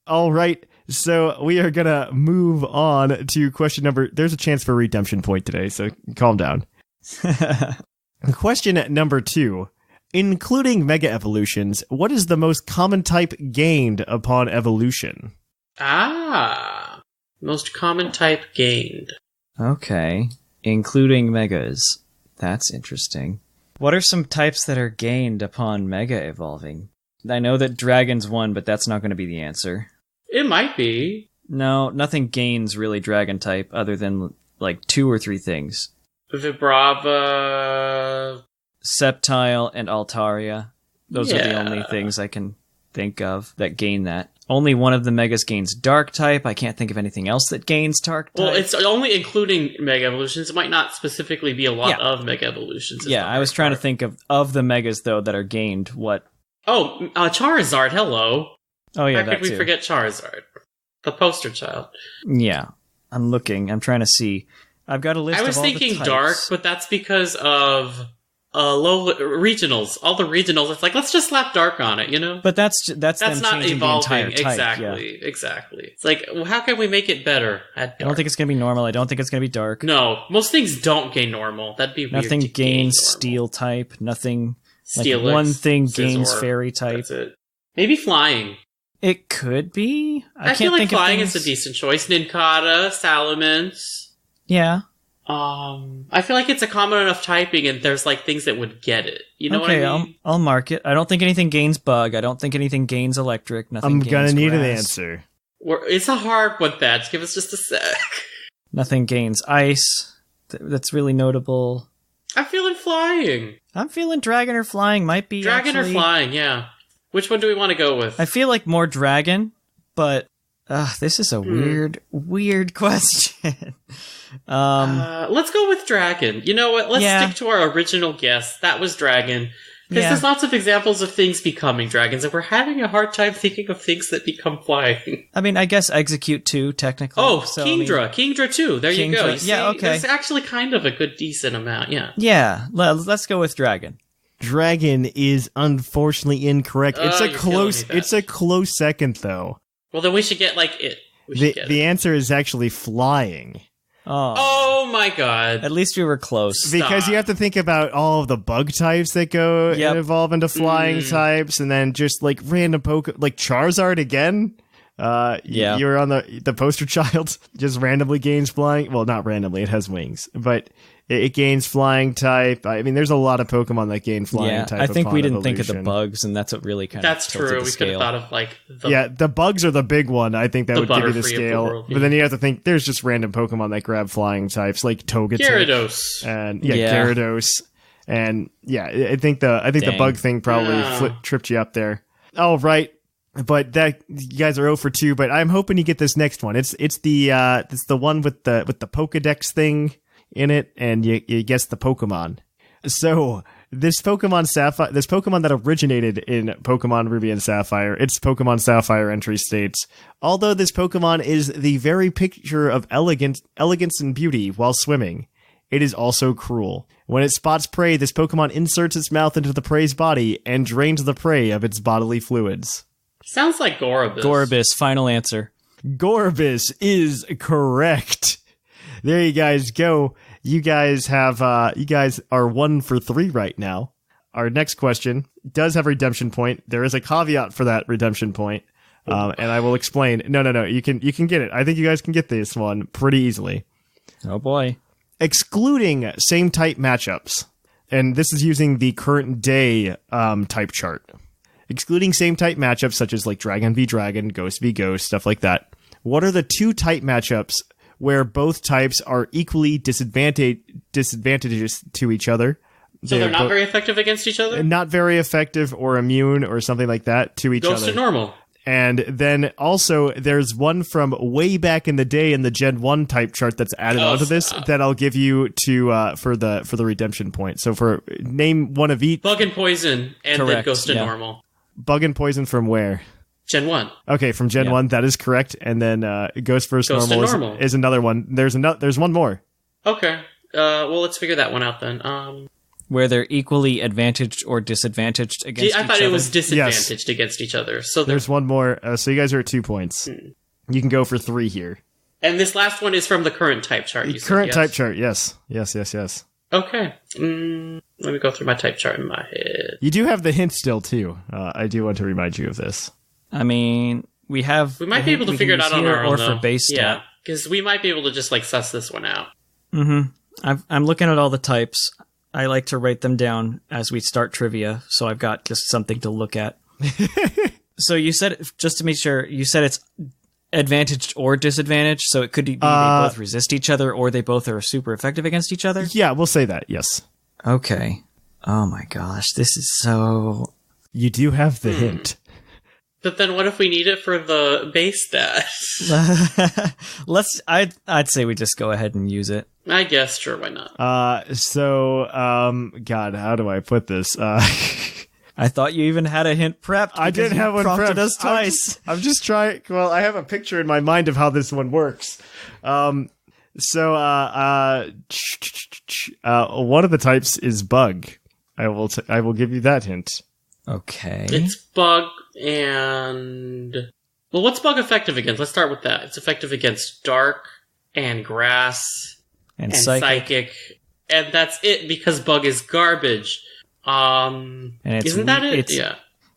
Speaker 3: All right. So we are going to move on to question number... There's a chance for a redemption point today, so calm down. Question number 2. Including Mega Evolutions, what is the most common type gained upon evolution?
Speaker 4: Most common type gained.
Speaker 5: Okay. Including Megas. That's interesting. What are some types that are gained upon Mega evolving? I know that Dragon's one, but that's not going to be the answer.
Speaker 4: It might be.
Speaker 5: No, nothing gains really Dragon type other than like 2 or 3 things.
Speaker 4: Vibrava...
Speaker 5: Sceptile and Altaria. Those are the only things I can think of that gain that. Only one of the Megas gains Dark type. I can't think of anything else that gains Dark type.
Speaker 4: Well, it's only including Mega Evolutions. It might not specifically be a lot of Mega Evolutions.
Speaker 5: Yeah, I was trying to think of the Megas, though, that are gained. What?
Speaker 4: Oh, Charizard, hello.
Speaker 5: Oh, yeah,
Speaker 4: How could we forget Charizard? The poster child.
Speaker 5: Yeah, I'm looking. I'm trying to see. I've got a list of all the types.
Speaker 4: I was thinking Dark, but that's because of... low regionals, all the regionals. It's like, let's just slap Dark on it, you know.
Speaker 5: But that's them
Speaker 4: not
Speaker 5: changing
Speaker 4: evolving.
Speaker 5: The entire type.
Speaker 4: Exactly. It's like, well, how can we make it better at Dark?
Speaker 5: I don't think it's gonna be normal. I don't think it's gonna be Dark.
Speaker 4: No, most things don't gain normal. That'd be weird.
Speaker 5: Nothing
Speaker 4: to
Speaker 5: gains
Speaker 4: gain
Speaker 5: Steel type. Nothing.
Speaker 4: Steelix,
Speaker 5: like one thing
Speaker 4: Scizor,
Speaker 5: gains Fairy type.
Speaker 4: That's it. Maybe Flying.
Speaker 5: It could be. I
Speaker 4: feel
Speaker 5: can't
Speaker 4: like
Speaker 5: think
Speaker 4: Flying
Speaker 5: of things...
Speaker 4: is a decent choice. Nincada, Salamence.
Speaker 5: Yeah.
Speaker 4: I feel like it's a common enough typing, and there's like things that would get it. You know what I mean?
Speaker 5: I'll mark it. I don't think anything gains bug. I don't think anything gains electric. Nothing.
Speaker 3: I'm
Speaker 5: gains
Speaker 3: gonna need an
Speaker 5: grass.
Speaker 3: answer.
Speaker 4: It's a hard one, Thatch. Give us just a sec.
Speaker 5: Nothing gains ice. That's really notable.
Speaker 4: I'm feeling flying.
Speaker 5: I'm feeling dragon or flying might be
Speaker 4: Dragon
Speaker 5: actually...
Speaker 4: or flying, yeah. Which one do we want to go with?
Speaker 5: I feel like more dragon, but this is a weird question.
Speaker 4: Let's go with dragon. You know what? Let's stick to our original guess. That was dragon. Because there's lots of examples of things becoming dragons, and we're having a hard time thinking of things that become flying.
Speaker 5: I mean, I guess execute 2, technically.
Speaker 4: Oh,
Speaker 5: so,
Speaker 4: Kingdra. Kingdra 2. There you go. You see,
Speaker 5: yeah, okay.
Speaker 4: That's actually kind of a good, decent amount, yeah.
Speaker 5: Yeah, let's go with dragon.
Speaker 3: Dragon is unfortunately incorrect. It's a close second, though.
Speaker 4: Well, then we should get, like, it.
Speaker 3: The answer is actually flying.
Speaker 4: Oh my god.
Speaker 5: At least we were close.
Speaker 3: Because you have to think about all of the bug types that go and evolve into flying types, and then just like random like Charizard again. You're on the poster child. Just randomly gains flying. Well, not randomly, it has wings, but it gains flying type. I mean, there's a lot of Pokemon that gain flying type.
Speaker 5: I think we didn't
Speaker 3: evolution.
Speaker 5: think of the bugs, and that's what really kind of
Speaker 4: That's true. We could have thought of like
Speaker 3: the bugs are the big one. I think that would give you the scale.
Speaker 4: World,
Speaker 3: But then you have to think there's just random Pokemon that grab flying types, like Togetic,
Speaker 4: Gyarados,
Speaker 3: and Gyarados, and I think the bug thing probably tripped you up there. Oh right. But that you guys are 0 for 2. But I'm hoping you get this next one. It's the one with the Pokedex thing in it, and you guess the Pokemon. So this Pokemon that originated in Pokemon Ruby and Sapphire, its Pokemon Sapphire entry states, although this Pokemon is the very picture of elegance and beauty while swimming, it is also cruel. When it spots prey, this Pokemon inserts its mouth into the prey's body and drains the prey of its bodily fluids.
Speaker 4: Sounds like Gorobus.
Speaker 5: Gorobus, final answer.
Speaker 3: Gorobus is correct. There you guys go. You guys are 1 for 3 right now. Our next question does have a redemption point. There is a caveat for that redemption point. And I will explain. No. You can get it. I think you guys can get this one pretty easily.
Speaker 5: Oh boy.
Speaker 3: Excluding same type matchups. And this is using the current day type chart. Excluding same type matchups such as like Dragon v Dragon, Ghost v Ghost, stuff like that. What are the 2 type matchups where both types are equally disadvantages to each other?
Speaker 4: So they're not very effective against each other?
Speaker 3: Not very effective or immune or something like that to each other.
Speaker 4: Ghost to normal.
Speaker 3: And then also there's one from way back in the day in the Gen 1 type chart that's added onto this that I'll give you to for the redemption point. So for name one of each.
Speaker 4: Bug and poison and
Speaker 5: Correct,
Speaker 4: then Ghost to normal.
Speaker 3: Bug and poison from where?
Speaker 4: Gen 1.
Speaker 3: Okay, from Gen 1, that is correct. And then Ghost vs. Normal is another one. There's one more.
Speaker 4: Okay. Well, let's figure that one out then.
Speaker 5: Where they're equally advantaged or disadvantaged against each other.
Speaker 4: I thought it was disadvantaged against each other. So
Speaker 3: there's one more. So you guys are at 2 points. You can go for 3 here.
Speaker 4: And this last one is from the current type chart.
Speaker 3: Type chart, yes. Yes.
Speaker 4: Okay. Let me go through my type chart in my head.
Speaker 3: You do have the hint still, too. I do want to remind you of this.
Speaker 5: I mean, we
Speaker 4: might be able to figure it out on our own,
Speaker 5: or for base stat.
Speaker 4: Yeah, because we might be able to just like suss this one out.
Speaker 5: I'm looking at all the types. I like to write them down as we start trivia, so I've got just something to look at. So you said, just to make sure, you said it's advantaged or disadvantaged, so it could be they both resist each other or they both are super effective against each other?
Speaker 3: Yeah, we'll say that, yes.
Speaker 5: Okay. Oh my gosh, this is so...
Speaker 3: You do have the hint.
Speaker 4: But then what if we need it for the base stat?
Speaker 5: I'd say we just go ahead and use it.
Speaker 4: I guess, sure, why not?
Speaker 3: God, how do I put this?
Speaker 5: I thought you even had a hint prepped.
Speaker 3: I did have one
Speaker 5: prompted
Speaker 3: prepped.
Speaker 5: us twice.
Speaker 3: I'm just trying. Well, I have a picture in my mind of how this one works. One of the types is bug. I will give you that hint.
Speaker 5: Okay.
Speaker 4: It's bug and... Well, what's bug effective against? Let's start with that. It's effective against dark and grass and psychic. And that's it because bug is garbage.
Speaker 5: And
Speaker 4: isn't that it?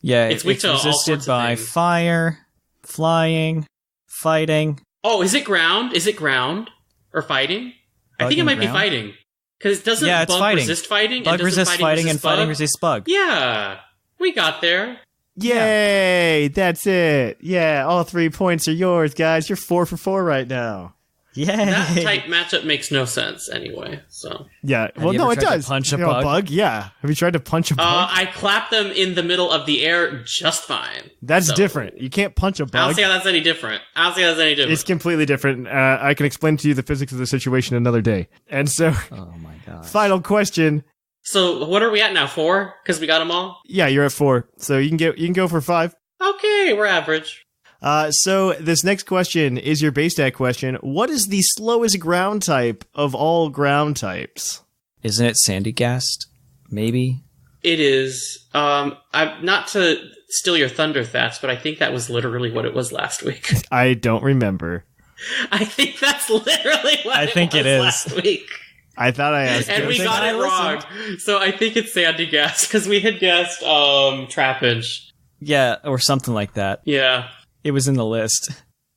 Speaker 5: Yeah,
Speaker 4: it's
Speaker 5: resisted by fire, flying, fighting.
Speaker 4: Oh, is it ground? Is it ground? Or fighting? I think it might be fighting. Because doesn't
Speaker 5: it's
Speaker 4: bug
Speaker 5: fighting.
Speaker 4: resist fighting?
Speaker 5: Bug resists fighting and fighting resists bug.
Speaker 4: Yeah, we got there.
Speaker 3: Yay! That's it. Yeah, all 3 points are yours, guys. You're 4 for 4 right now.
Speaker 5: Yay!
Speaker 4: That type matchup makes no sense anyway. So
Speaker 3: yeah, well, no, it does.
Speaker 5: Punch a bug?
Speaker 3: Yeah. Have you tried to punch a bug?
Speaker 4: I clap them in the middle of the air just fine.
Speaker 3: That's different. You can't punch a bug.
Speaker 4: I don't see how that's any different.
Speaker 3: It's completely different. I can explain to you the physics of the situation another day. And so,
Speaker 5: oh my god.
Speaker 3: Final question.
Speaker 4: So what are we at now? 4? Because we got them all.
Speaker 3: Yeah, you're at 4. So you can go for 5.
Speaker 4: Okay, we're average.
Speaker 3: So this next question is your base stat question. What is the slowest ground type of all ground types?
Speaker 5: Isn't it Sandygast? Maybe.
Speaker 4: It is. I'm not to steal your thunder, Thatch, but I think that was literally what it was last week.
Speaker 3: I don't remember.
Speaker 4: I think that's literally what
Speaker 5: I think it is
Speaker 4: last week.
Speaker 3: I thought I asked.
Speaker 4: And we got it wrong. So I think it's Sandygast because we had guessed Trapinch.
Speaker 5: Yeah, or something like that.
Speaker 4: Yeah.
Speaker 5: It was in the list.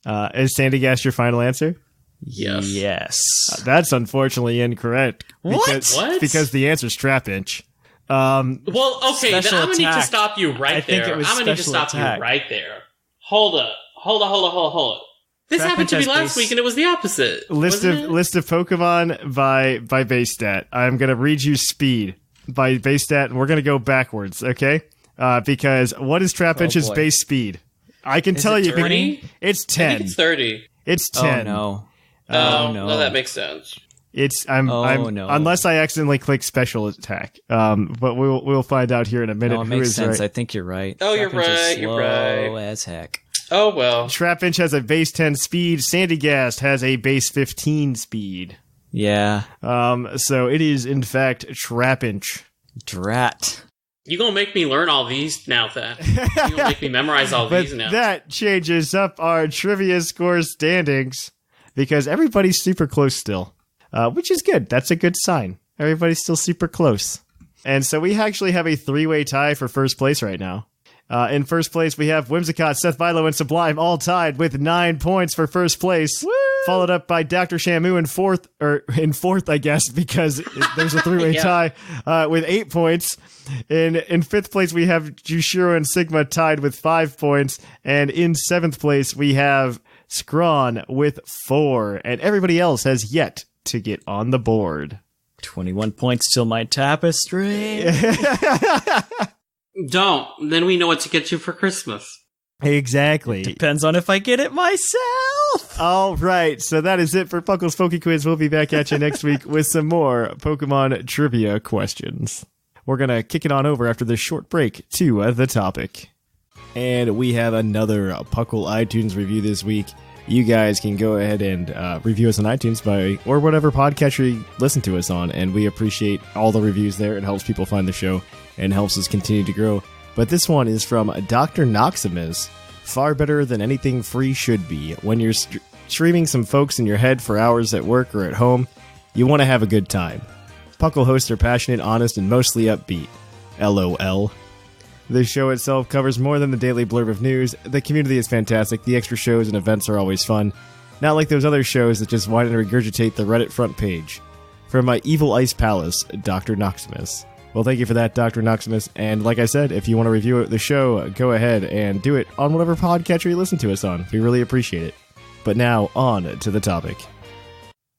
Speaker 3: Is Sandygast your final answer?
Speaker 5: Yes.
Speaker 3: That's unfortunately incorrect.
Speaker 4: What?
Speaker 3: Because the answer's Trapinch.
Speaker 4: Well, okay, then I'm going to need to stop you right there.
Speaker 5: I'm
Speaker 4: going to need to stop you right there. Hold up. This happened to me last week, and it was the opposite.
Speaker 3: List of Pokemon by base stat. I'm going to read you speed by base stat, and we're going to go backwards, okay? Because what is Trapinch's base speed? I can tell you.
Speaker 4: 30?
Speaker 3: It's 10.
Speaker 4: I think it's 30.
Speaker 3: It's 10.
Speaker 5: Oh, no.
Speaker 4: No, that makes sense.
Speaker 3: Unless I accidentally click special attack. But we'll find out here in a minute.
Speaker 5: No, it makes sense. Right. I think you're right.
Speaker 4: Oh, you're right. You're right.
Speaker 5: Slow as heck.
Speaker 4: Oh, well.
Speaker 3: Trapinch has a base 10 speed. Sandygast has a base 15 speed.
Speaker 5: Yeah.
Speaker 3: So it is, in fact, Trapinch.
Speaker 5: Drat.
Speaker 4: You gonna make me learn all these now, That. You gonna make me memorize all these now.
Speaker 3: That changes up our trivia score standings because everybody's super close still, which is good. That's a good sign. Everybody's still super close. And so we actually have a 3-way tie for first place right now. In first place, we have Whimsicott, Seth Vilo, and Sublime all tied with 9 points for first place. Woo! Followed up by Dr. Shamu in fourth, I guess, because there's a 3-way tie with 8 points. In fifth place, we have Jushiro and Sigma tied with 5 points. And in 7th place, we have Scrawn with 4. And everybody else has yet to get on the board.
Speaker 5: 21 points till my tapestry.
Speaker 4: Don't. Then we know what to get you for Christmas.
Speaker 3: Exactly.
Speaker 5: Depends on if I get it myself.
Speaker 3: All right. So that is it for Puckle's Poke Quiz. We'll be back at you next week with some more Pokemon trivia questions. We're going to kick it on over after this short break to the topic. And we have another Puckle iTunes review this week. You guys can go ahead and review us on iTunes or whatever podcatcher you listen to us on. And we appreciate all the reviews there. It helps people find the show and helps us continue to grow. But this one is from Dr. Noximus. Far better than anything free should be. When you're streaming some folks in your head for hours at work or at home, you want to have a good time. Puckle hosts are passionate, honest, and mostly upbeat. LOL. The show itself covers more than the daily blurb of news. The community is fantastic. The extra shows and events are always fun. Not like those other shows that just whine and regurgitate the Reddit front page. From my evil ice palace, Dr. Noximus. Well, thank you for that, Dr. Noximus. And like I said, if you want to review the show, go ahead and do it on whatever podcatcher you listen to us on. We really appreciate it. But now, on to the topic.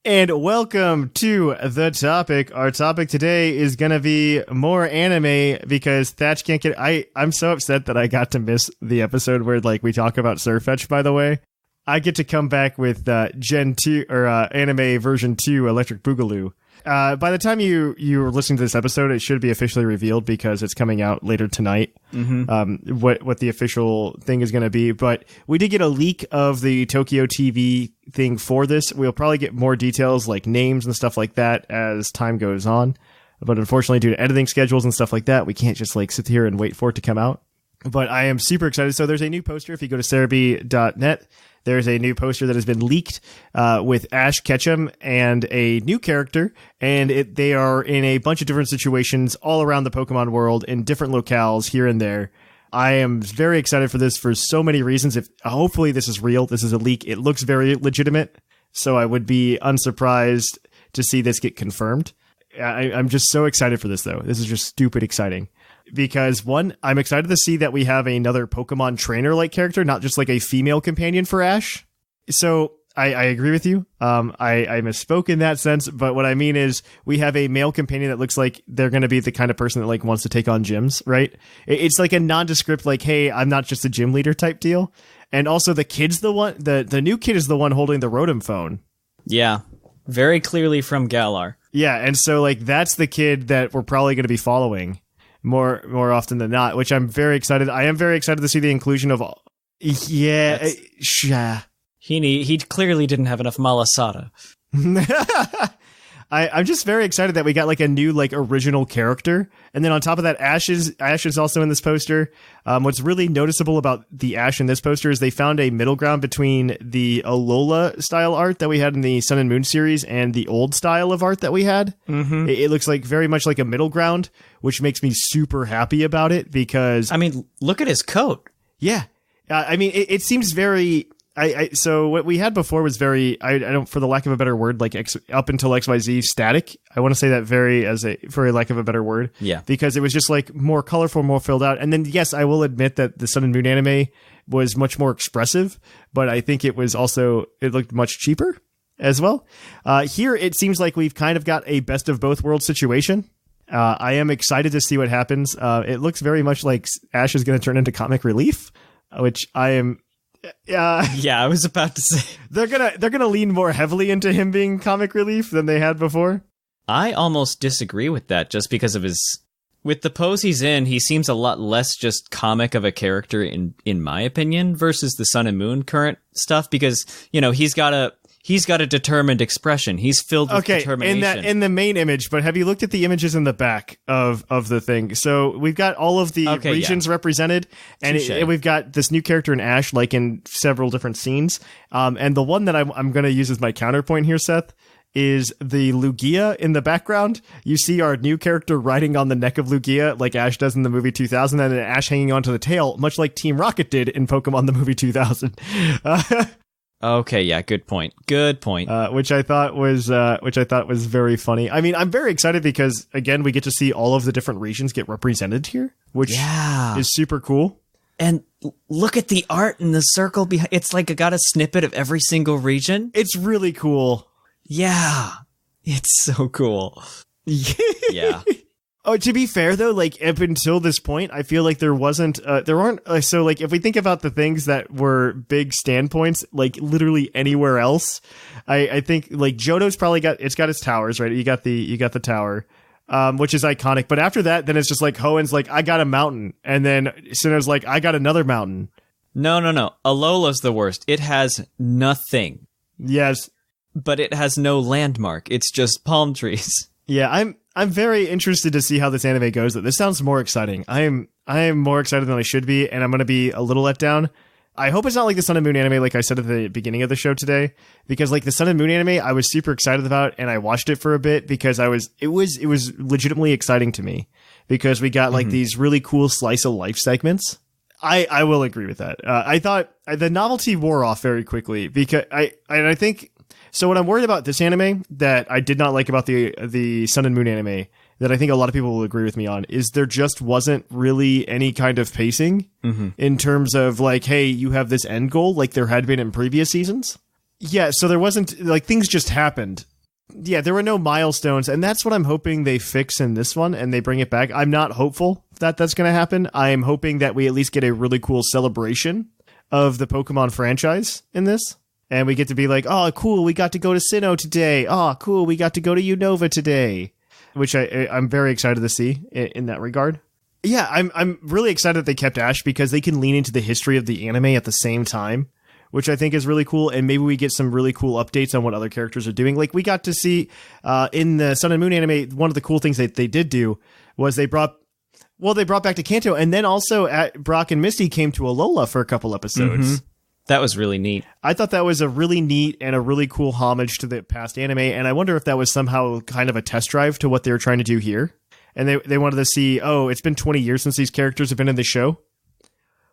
Speaker 3: And welcome to the topic. Our topic today is going to be more anime because Thatch can't get... I'm so upset that I got to miss the episode where we talk about Surfetch, by the way. I get to come back with Gen 2 or anime version 2 Electric Boogaloo. By the time you're listening to this episode, it should be officially revealed because it's coming out later tonight. Mm-hmm. What the official thing is going to be. But we did get a leak of the Tokyo TV thing for this. We'll probably get more details like names and stuff like that as time goes on. But unfortunately, due to editing schedules and stuff like that, we can't just sit here and wait for it to come out. But I am super excited. So there's a new poster. If you go to Cerebi.net, there's a new poster that has been leaked with Ash Ketchum and a new character, and they are in a bunch of different situations all around the Pokemon world in different locales here and there. I am very excited for this for so many reasons. Hopefully this is real. This is a leak. It looks very legitimate, so I would be unsurprised to see this get confirmed. I'm just so excited for this, though. This is just stupid exciting. Because, one, I'm excited to see that we have another Pokemon trainer-like character, not just like a female companion for Ash. So, I agree with you. I misspoke in that sense, but what I mean is we have a male companion that looks like they're going to be the kind of person that like wants to take on gyms, right? It's like a nondescript, like, hey, I'm not just a gym leader type deal. And also the kid's the one, the new kid is the one holding the Rotom phone.
Speaker 5: Yeah, very clearly from Galar.
Speaker 3: Yeah, and so like that's the kid that we're probably going to be following more often than not, which I'm very excited. I am very excited to see the inclusion of all. Yeah,
Speaker 5: He clearly didn't have enough malasada.
Speaker 3: I'm just very excited that we got like a new like original character, and then on top of that, Ash is also in this poster. What's really noticeable about the Ash in this poster is they found a middle ground between the Alola style art that we had in the Sun and Moon series and the old style of art that we had. Mm-hmm. It looks like very much like a middle ground, which makes me super happy about it because
Speaker 5: I mean, look at his coat.
Speaker 3: Yeah, I mean, it seems very. So what we had before was very, I don't, for the lack of a better word, like up until XYZ static. I want to say that for a lack of a better word.
Speaker 5: Yeah.
Speaker 3: Because it was just like more colorful, more filled out. And then, yes, I will admit that the Sun and Moon anime was much more expressive, but I think it looked much cheaper as well. Here, it seems like we've kind of got a best of both worlds situation. I am excited to see what happens. It looks very much like Ash is going to turn into comic relief, which I am.
Speaker 5: Yeah, I was about to say
Speaker 3: they're gonna lean more heavily into him being comic relief than they had before.
Speaker 5: I almost disagree with that, just because of with the pose he's in. He seems a lot less just comic of a character in my opinion versus the Sun and Moon current stuff, because he's got a determined expression. He's filled with determination.
Speaker 3: In the main image, but have you looked at the images in the back of the thing? So we've got all of the regions represented, and we've got this new character in Ash, like in several different scenes. And the one that I'm going to use as my counterpoint here, Seth, is the Lugia in the background. You see our new character riding on the neck of Lugia, like Ash does in the movie 2000, and then Ash hanging onto the tail, much like Team Rocket did in Pokemon the movie 2000.
Speaker 5: Okay, yeah, good point.
Speaker 3: Which I thought was very funny. I mean, I'm very excited because again, we get to see all of the different regions get represented here, which is super cool.
Speaker 5: And look at the art in the circle behind. It's like I got a snippet of every single region.
Speaker 3: It's really cool.
Speaker 5: Yeah, it's so cool. Yeah.
Speaker 3: Oh, to be fair though, like up until this point, I feel like there aren't. So like, if we think about the things that were big standpoints, like literally anywhere else, I think like Johto's probably got its towers, right? You got the tower, which is iconic. But after that, then it's just like Hoenn's like, I got a mountain, and then Sinnoh's like, I got another mountain.
Speaker 5: No. Alola's the worst. It has nothing.
Speaker 3: Yes,
Speaker 5: but it has no landmark. It's just palm trees.
Speaker 3: Yeah, I'm very interested to see how this anime goes. This sounds more exciting. I am more excited than I should be, and I'm going to be a little let down. I hope it's not like the Sun and Moon anime, like I said at the beginning of the show today, because like the Sun and Moon anime, I was super excited about, and I watched it for a bit because it was legitimately exciting to me because we got like these really cool slice of life segments. I will agree with that. I thought the novelty wore off very quickly because I think. So what I'm worried about this anime that I did not like about the Sun and Moon anime that I think a lot of people will agree with me on is there just wasn't really any kind of pacing in terms of like, hey, you have this end goal like there had been in previous seasons. Yeah, so there wasn't like things just happened. Yeah, there were no milestones, and that's what I'm hoping they fix in this one and they bring it back. I'm not hopeful that that's going to happen. I'm hoping that we at least get a really cool celebration of the Pokemon franchise in this. And we get to be like, oh, cool, we got to go to Sinnoh today. Oh, cool, we got to go to Unova today. Which I'm very excited to see in that regard. Yeah, I'm really excited that they kept Ash because they can lean into the history of the anime at the same time, which I think is really cool. And maybe we get some really cool updates on what other characters are doing. Like we got to see in the Sun and Moon anime, one of the cool things that they did do was they brought back to Kanto, and then also Brock and Misty came to Alola for a couple episodes.
Speaker 5: That was really neat.
Speaker 3: I thought that was a really neat and a really cool homage to the past anime, and I wonder if that was somehow kind of a test drive to what they were trying to do here. And they wanted to see, oh, it's been 20 years since these characters have been in the show.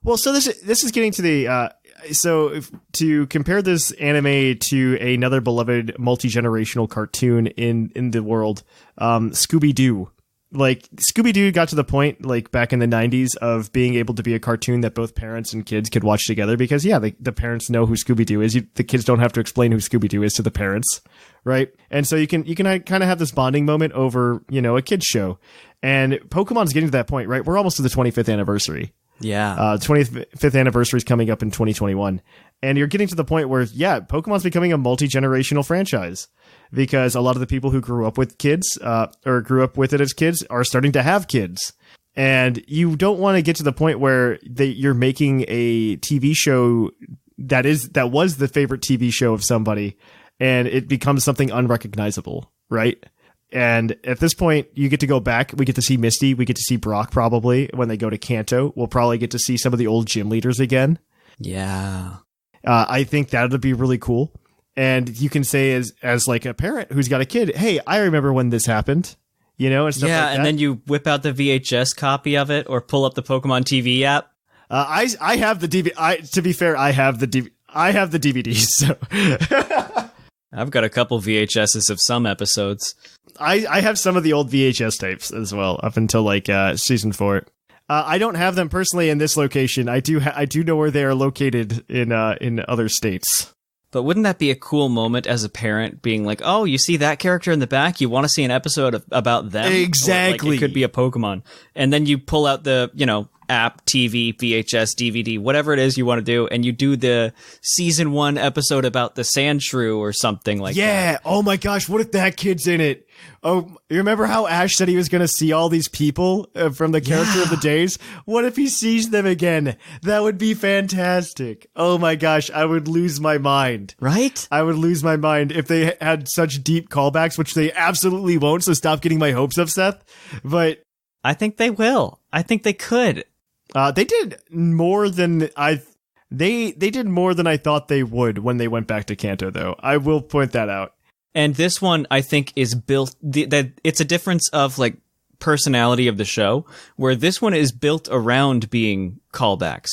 Speaker 3: Well, so this is getting to the... to compare this anime to another beloved multi-generational cartoon in the world, Scooby-Doo. Like, Scooby-Doo got to the point, like, back in the 90s of being able to be a cartoon that both parents and kids could watch together because, yeah, the parents know who Scooby-Doo is. The kids don't have to explain who Scooby-Doo is to the parents, right? And so you can kind of have this bonding moment over, you know, a kid's show. And Pokemon's getting to that point, right? We're almost to the 25th anniversary.
Speaker 5: Yeah.
Speaker 3: 25th anniversary is coming up in 2021. And you're getting to the point where, yeah, Pokemon's becoming a multi-generational franchise because a lot of the people who grew up with kids, or grew up with it as kids are starting to have kids. And you don't want to get to the point where you're making a TV show that was the favorite TV show of somebody and it becomes something unrecognizable, right? And at this point, you get to go back. We get to see Misty. We get to see Brock probably when they go to Kanto. We'll probably get to see some of the old gym leaders again.
Speaker 5: Yeah.
Speaker 3: I think that would be really cool. And you can say as like a parent who's got a kid, hey, I remember when this happened, you know, and stuff like that.
Speaker 5: And then you whip out the VHS copy of it or pull up the Pokemon TV app.
Speaker 3: I have the DVD. To be fair, I have the DVDs. So
Speaker 5: I've got a couple VHSs of some episodes.
Speaker 3: I have some of the old VHS tapes as well, up until like season 4. I don't have them personally in this location. I do know where they are located in other states.
Speaker 5: But wouldn't that be a cool moment as a parent, being like, "Oh, you see that character in the back? You want to see an episode about them?"
Speaker 3: Exactly.
Speaker 5: Or, like, it could be a Pokemon, and then you pull out the app, TV, VHS, DVD, whatever it is you want to do, and you do the season 1 episode about the Sandshrew or something like that.
Speaker 3: Yeah. Oh my gosh, what if that kid's in it? Oh, you remember how Ash said he was going to see all these people from the character of the days? What if he sees them again? That would be fantastic. Oh my gosh, I would lose my mind.
Speaker 5: Right?
Speaker 3: I would lose my mind if they had such deep callbacks, which they absolutely won't, so stop getting my hopes up, Seth. But
Speaker 5: I think they will. I think they could.
Speaker 3: They did more than they did more than I thought they would when they went back to Kanto, though. I will point that out.
Speaker 5: And this one, I think, is built that it's a difference of like personality of the show, where this one is built around being callbacks.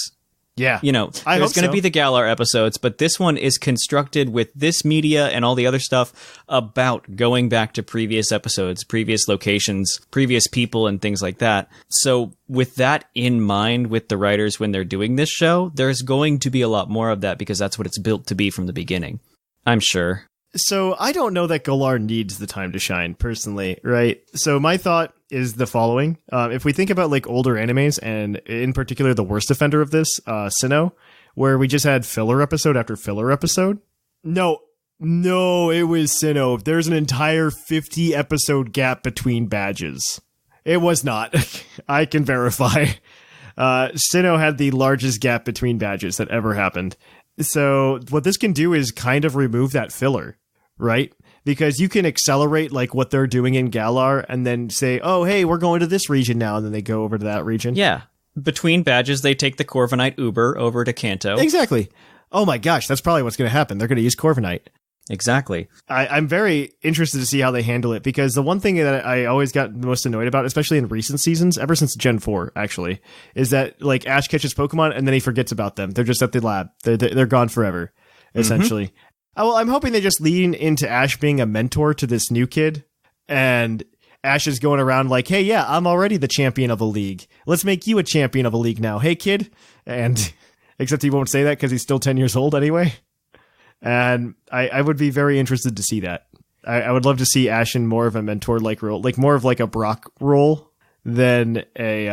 Speaker 3: Yeah.
Speaker 5: There's going to be the Galar episodes, but this one is constructed with this media and all the other stuff about going back to previous episodes, previous locations, previous people, and things like that. So with that in mind, with the writers when they're doing this show, there's going to be a lot more of that because that's what it's built to be from the beginning. I'm sure.
Speaker 3: So I don't know that Galar needs the time to shine, personally, right? So my thought is the following. If we think about like older animes, and in particular the worst offender of this, Sinnoh, where we just had filler episode after filler episode. No, it was Sinnoh. There's an entire 50 episode gap between badges. It was not. I can verify. Sinnoh had the largest gap between badges that ever happened. So what this can do is kind of remove that filler. Right? Because you can accelerate like what they're doing in Galar and then say, oh, hey, we're going to this region now. And then they go over to that region.
Speaker 5: Yeah. Between badges, they take the Corviknight Uber over to Kanto.
Speaker 3: Exactly. Oh my gosh, that's probably what's going to happen. They're going to use Corviknight.
Speaker 5: Exactly.
Speaker 3: I'm very interested to see how they handle it because the one thing that I always got most annoyed about, especially in recent seasons, ever since Gen 4, actually, is that like Ash catches Pokemon and then he forgets about them. They're just at the lab. They're gone forever, essentially. Mm-hmm. Well, I'm hoping they just lean into Ash being a mentor to this new kid. And Ash is going around like, hey, yeah, I'm already the champion of a league. Let's make you a champion of a league now. Hey, kid. And except he won't say that because he's still 10 years old anyway. And I would be very interested to see that. I would love to see Ash in more of a mentor-like role, like more of like a Brock role than a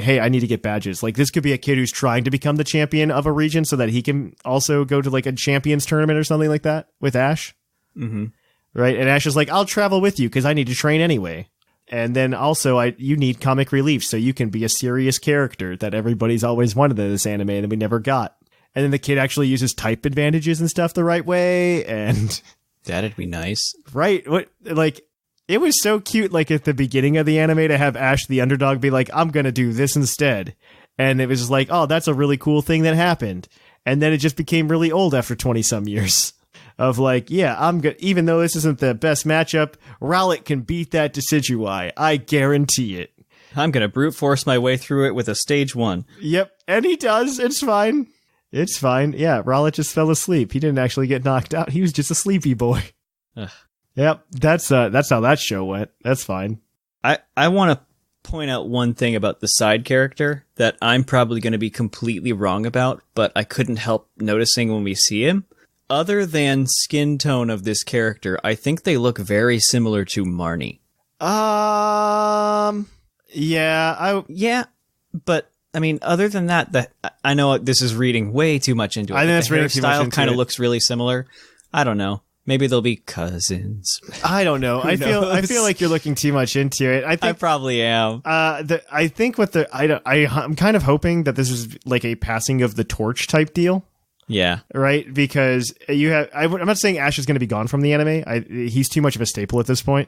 Speaker 3: hey, I need to get badges. Like this could be a kid who's trying to become the champion of a region so that he can also go to like a champions tournament or something like that with Ash.
Speaker 5: Mm-hmm.
Speaker 3: Right. And Ash is like, I'll travel with you because I need to train anyway. And then also you need comic relief so you can be a serious character that everybody's always wanted in this anime and we never got. And then the kid actually uses type advantages and stuff the right way. And
Speaker 5: that'd be nice.
Speaker 3: Right. What, like, it was so cute, like, at the beginning of the anime to have Ash, the underdog, be like, I'm going to do this instead. And it was just like, oh, that's a really cool thing that happened. And then it just became really old after 20-some years. Of like, yeah, I'm good. Even though this isn't the best matchup, Rowlet can beat that Decidueye. I guarantee it.
Speaker 5: I'm going to brute force my way through it with a stage 1.
Speaker 3: Yep. And he does. It's fine. It's fine. Yeah, Rowlet just fell asleep. He didn't actually get knocked out. He was just a sleepy boy.
Speaker 5: Ugh.
Speaker 3: Yep, that's how that show went. That's fine.
Speaker 5: I want to point out one thing about the side character that I'm probably going to be completely wrong about, but I couldn't help noticing when we see him. Other than skin tone of this character, I think they look very similar to Marnie.
Speaker 3: Yeah,
Speaker 5: but I mean, other than that, I know this is reading way too much into it.
Speaker 3: I think that's reading too much into it.
Speaker 5: Kind of looks really similar. I don't know. Maybe they'll be cousins.
Speaker 3: I don't know. I feel like you're looking too much into it. I
Speaker 5: probably am.
Speaker 3: I think I'm kind of hoping that this is like a passing of the torch type deal.
Speaker 5: Yeah.
Speaker 3: Right? Because I'm not saying Ash is going to be gone from the anime. He's too much of a staple at this point.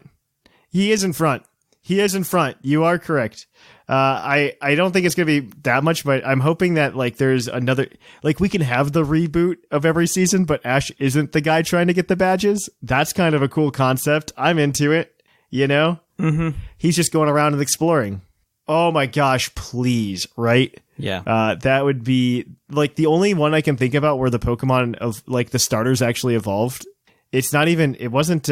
Speaker 3: He is in front. You are correct. I don't think it's going to be that much, but I'm hoping that like there's another, like we can have the reboot of every season, but Ash isn't the guy trying to get the badges. That's kind of a cool concept. I'm into it, you know?
Speaker 5: Mm-hmm.
Speaker 3: He's just going around and exploring. Oh my gosh, please, right?
Speaker 5: Yeah.
Speaker 3: That would be like the only one I can think about where the Pokemon of like the starters actually evolved. It wasn't,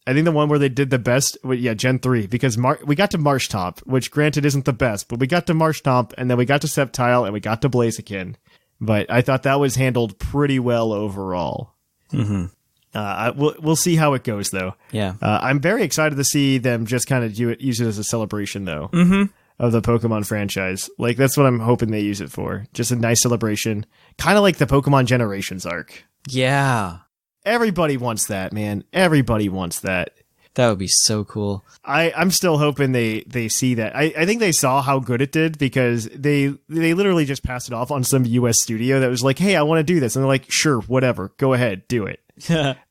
Speaker 3: I think the one where they did the best, Gen 3, because we got to Marshtomp, which granted isn't the best, but we got to Marshtomp, and then we got to Sceptile, and we got to Blaziken. But I thought that was handled pretty well overall.
Speaker 5: Mm-hmm.
Speaker 3: We'll see how it goes, though.
Speaker 5: Yeah.
Speaker 3: I'm very excited to see them just kind of use it as a celebration, though, of the Pokemon franchise. Like, that's what I'm hoping they use it for. Just a nice celebration. Kind of like the Pokemon Generations arc.
Speaker 5: Yeah.
Speaker 3: Everybody wants that, man. Everybody wants that.
Speaker 5: That would be so cool.
Speaker 3: I'm still hoping they see that. I think they saw how good it did because they literally just passed it off on some US studio that was like, hey, I want to do this. And they're like, sure, whatever. Go ahead, do it.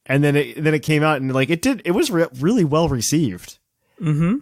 Speaker 3: And then it came out and like it was really well received.
Speaker 5: Mm-hmm.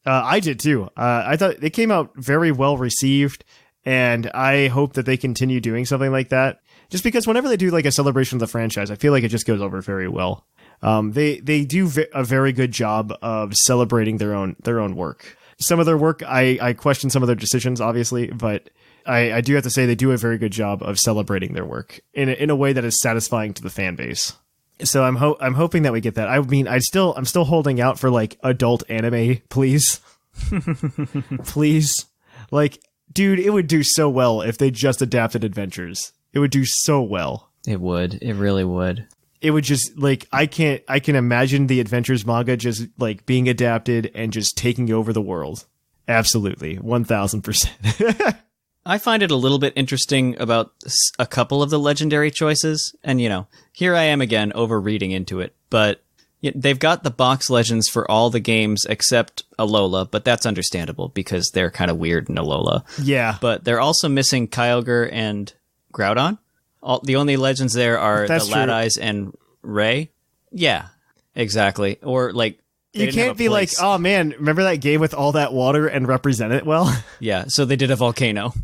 Speaker 3: I did too. I thought it came out very well received, and I hope that they continue doing something like that. Just because whenever they do like a celebration of the franchise, I feel like it just goes over very well. They do a very good job of celebrating their own work. Some of their work, I question some of their decisions, obviously, but I do have to say they do a very good job of celebrating their work in a way that is satisfying to the fan base. So I'm hoping that we get that. I mean, I'm still holding out for like adult anime, please, please. Like, dude, it would do so well if they just adapted Adventures. It would do so well.
Speaker 5: It would. It really would.
Speaker 3: It would just like I can imagine the Adventures manga just like being adapted and just taking over the world. Absolutely, 1000%.
Speaker 5: I find it a little bit interesting about a couple of the legendary choices, and here I am again over-reading into it, but they've got the box legends for all the games except Alola, but that's understandable because they're kind of weird in Alola.
Speaker 3: Yeah.
Speaker 5: But they're also missing Kyogre and Groudon. The only legends there are the Latize and Ray. Yeah, exactly. Or like,
Speaker 3: you can't be like, oh man, remember that game with all that water and represent it well?
Speaker 5: Yeah, so they did a volcano.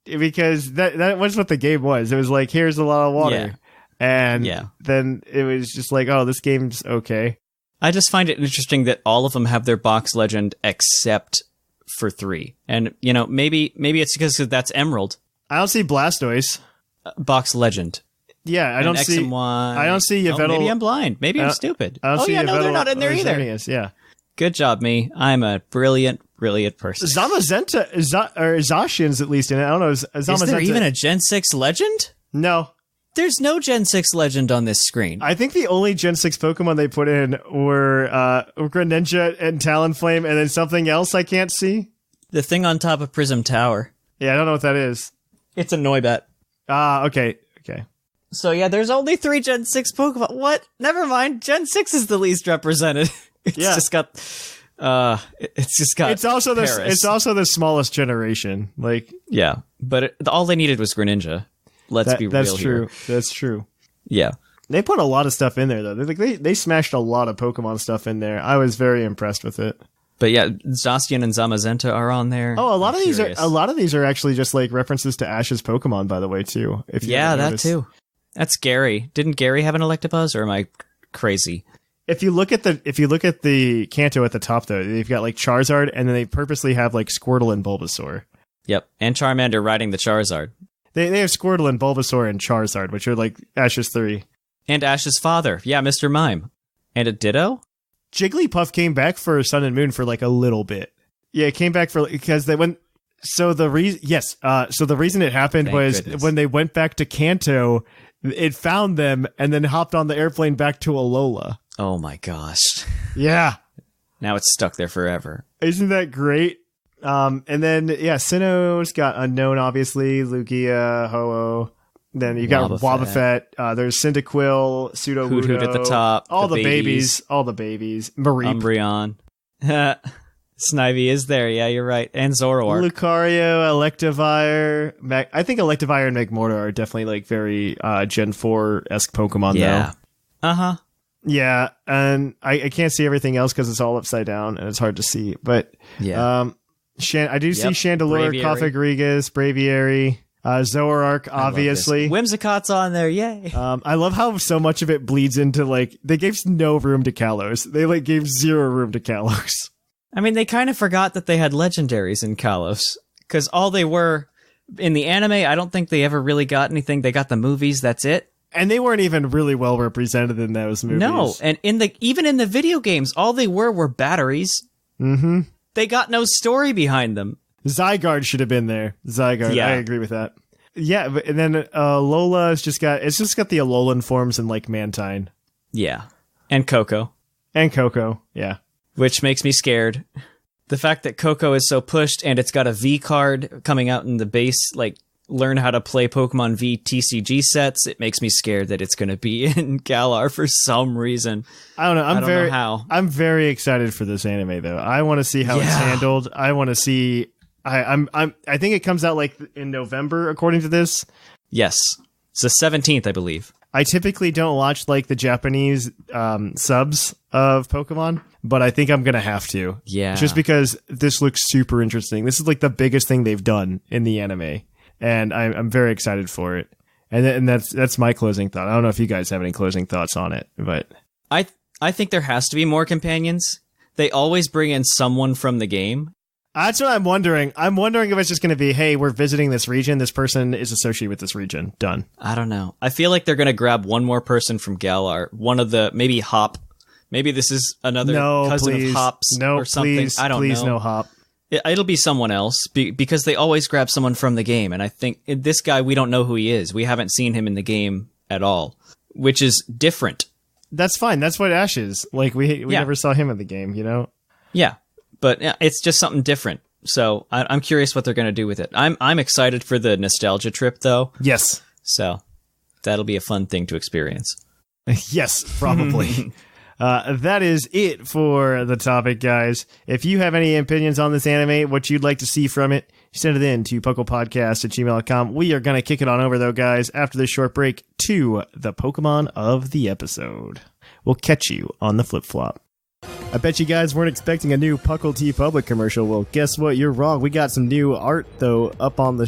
Speaker 3: Because that was what the game was. It was like, here's a lot of water.
Speaker 5: Yeah.
Speaker 3: And then it was just like, oh, this game's okay.
Speaker 5: I just find it interesting that all of them have their box legend except for 3. And, maybe it's because that's Emerald.
Speaker 3: I don't see Blastoise.
Speaker 5: Box legend.
Speaker 3: Yeah, I don't see
Speaker 5: X and Y.
Speaker 3: I don't see Yveltal.
Speaker 5: Maybe I'm blind. Maybe I'm stupid.
Speaker 3: I don't see Yveltal,
Speaker 5: no, they're not in there either.
Speaker 3: Xerneas, yeah.
Speaker 5: Good job, me. I'm a brilliant person.
Speaker 3: Zamazenta or Zacian's at least in it. I don't know.
Speaker 5: Is there even a Gen 6 legend?
Speaker 3: No.
Speaker 5: There's no Gen 6 legend on this screen.
Speaker 3: I think the only Gen 6 Pokemon they put in were Greninja and Talonflame, and then something else I can't see.
Speaker 5: The thing on top of Prism Tower.
Speaker 3: Yeah, I don't know what that is.
Speaker 5: It's a Noibat.
Speaker 3: Ah, okay.
Speaker 5: So yeah, there's only 3 Gen 6 Pokemon. What? Never mind. Gen 6 is the least represented. It's just got
Speaker 3: It's also the smallest generation. Like,
Speaker 5: yeah, but all they needed was Greninja. Let's be real here.
Speaker 3: That's true.
Speaker 5: Yeah.
Speaker 3: They put a lot of stuff in there though. They smashed a lot of Pokemon stuff in there. I was very impressed with it.
Speaker 5: But yeah, Zacian and Zamazenta are on there.
Speaker 3: Oh, a lot of these are actually just like references to Ash's Pokemon, by the way, too.
Speaker 5: That too. That's Gary. Didn't Gary have an Electabuzz, or am I crazy?
Speaker 3: If you look at the Kanto at the top though, they've got like Charizard, and then they purposely have like Squirtle and Bulbasaur.
Speaker 5: Yep, and Charmander riding the Charizard.
Speaker 3: They have Squirtle and Bulbasaur and Charizard, which are like Ash's 3.
Speaker 5: And Ash's father. Yeah, Mr. Mime. And a Ditto?
Speaker 3: Jigglypuff came back for Sun and Moon for like a little bit. Yeah, it came back because they went. So the reason it happened was when they went back to Kanto, it found them and then hopped on the airplane back to Alola.
Speaker 5: Oh my gosh.
Speaker 3: Yeah.
Speaker 5: Now it's stuck there forever.
Speaker 3: Isn't that great? And then, Sinnoh's got Unknown, obviously, Lugia, Ho-Oh. Then you got Wobbuffet. There's Cyndaquil, Pseudo
Speaker 5: Hoot Hoot at the top.
Speaker 3: All the babies. Mareep.
Speaker 5: Umbreon. Snivy is there. Yeah, you're right. And Zoroark.
Speaker 3: Lucario, Electivire. I think Electivire and Magmortar are definitely like very Gen 4-esque Pokemon,
Speaker 5: though.
Speaker 3: Uh-huh. Yeah, and I can't see everything else because it's all upside down and it's hard to see. But I do see Chandelure, Cofagrigus, Braviary, Zoroark, obviously.
Speaker 5: Whimsicott's on there, yay!
Speaker 3: I love how so much of it bleeds into like they gave no room to Kalos. They like gave 0 room to Kalos.
Speaker 5: I mean, they kind of forgot that they had legendaries in Kalos because all they were in the anime. I don't think they ever really got anything. They got the movies. That's it.
Speaker 3: And they weren't even really well represented in those movies.
Speaker 5: No, and even in the video games, all they were batteries.
Speaker 3: Mm-hmm.
Speaker 5: They got no story behind them.
Speaker 3: Zygarde should have been there. Zygarde, yeah. I agree with that. Yeah, and then Alola just got the Alolan forms and like Mantine.
Speaker 5: Yeah, and Coco.
Speaker 3: Yeah.
Speaker 5: Which makes me scared. The fact that Coco is so pushed and it's got a V card coming out in the base, like, learn how to play Pokemon V TCG sets, it makes me scared that it's going to be in Galar for some reason.
Speaker 3: I don't know. I don't know
Speaker 5: how.
Speaker 3: I'm very excited for this anime, though. I want to see how it's handled. I want to see. I think it comes out like in November, according to this.
Speaker 5: Yes, it's the 17th, I believe.
Speaker 3: I typically don't watch like the Japanese subs of Pokemon, but I think I'm gonna have to.
Speaker 5: Yeah,
Speaker 3: just because this looks super interesting. This is like the biggest thing they've done in the anime. And I'm very excited for it. And that's my closing thought. I don't know if you guys have any closing thoughts on it, but
Speaker 5: I think there has to be more companions. They always bring in someone from the game.
Speaker 3: That's what I'm wondering. I'm wondering if it's just going to be, hey, we're visiting this region. This person is associated with this region. Done.
Speaker 5: I don't know. I feel like they're going to grab one more person from Galar. One of the, maybe Hop. Maybe this is another cousin of Hop's or something.
Speaker 3: Please,
Speaker 5: I don't know.
Speaker 3: Please, no Hop.
Speaker 5: It'll be someone else because they always grab someone from the game. And I think this guy, we don't know who he is. We haven't seen him in the game at all, which is different.
Speaker 3: That's fine. That's what Ash is. Like, we never saw him in the game, you know?
Speaker 5: Yeah, but it's just something different. So I'm curious what they're going to do with it. I'm excited for the nostalgia trip, though.
Speaker 3: Yes.
Speaker 5: So that'll be a fun thing to experience.
Speaker 3: Yes, probably. That is it for the topic, guys. If you have any opinions on this anime, what you'd like to see from it, send it in to puclpodcast@gmail.com. We are going to kick it on over, though, guys, after this short break to the Pokemon of the episode. We'll catch you on the flip-flop. I bet you guys weren't expecting a new Puckle T Public commercial. Well, guess what? You're wrong. We got some new art, though, up on the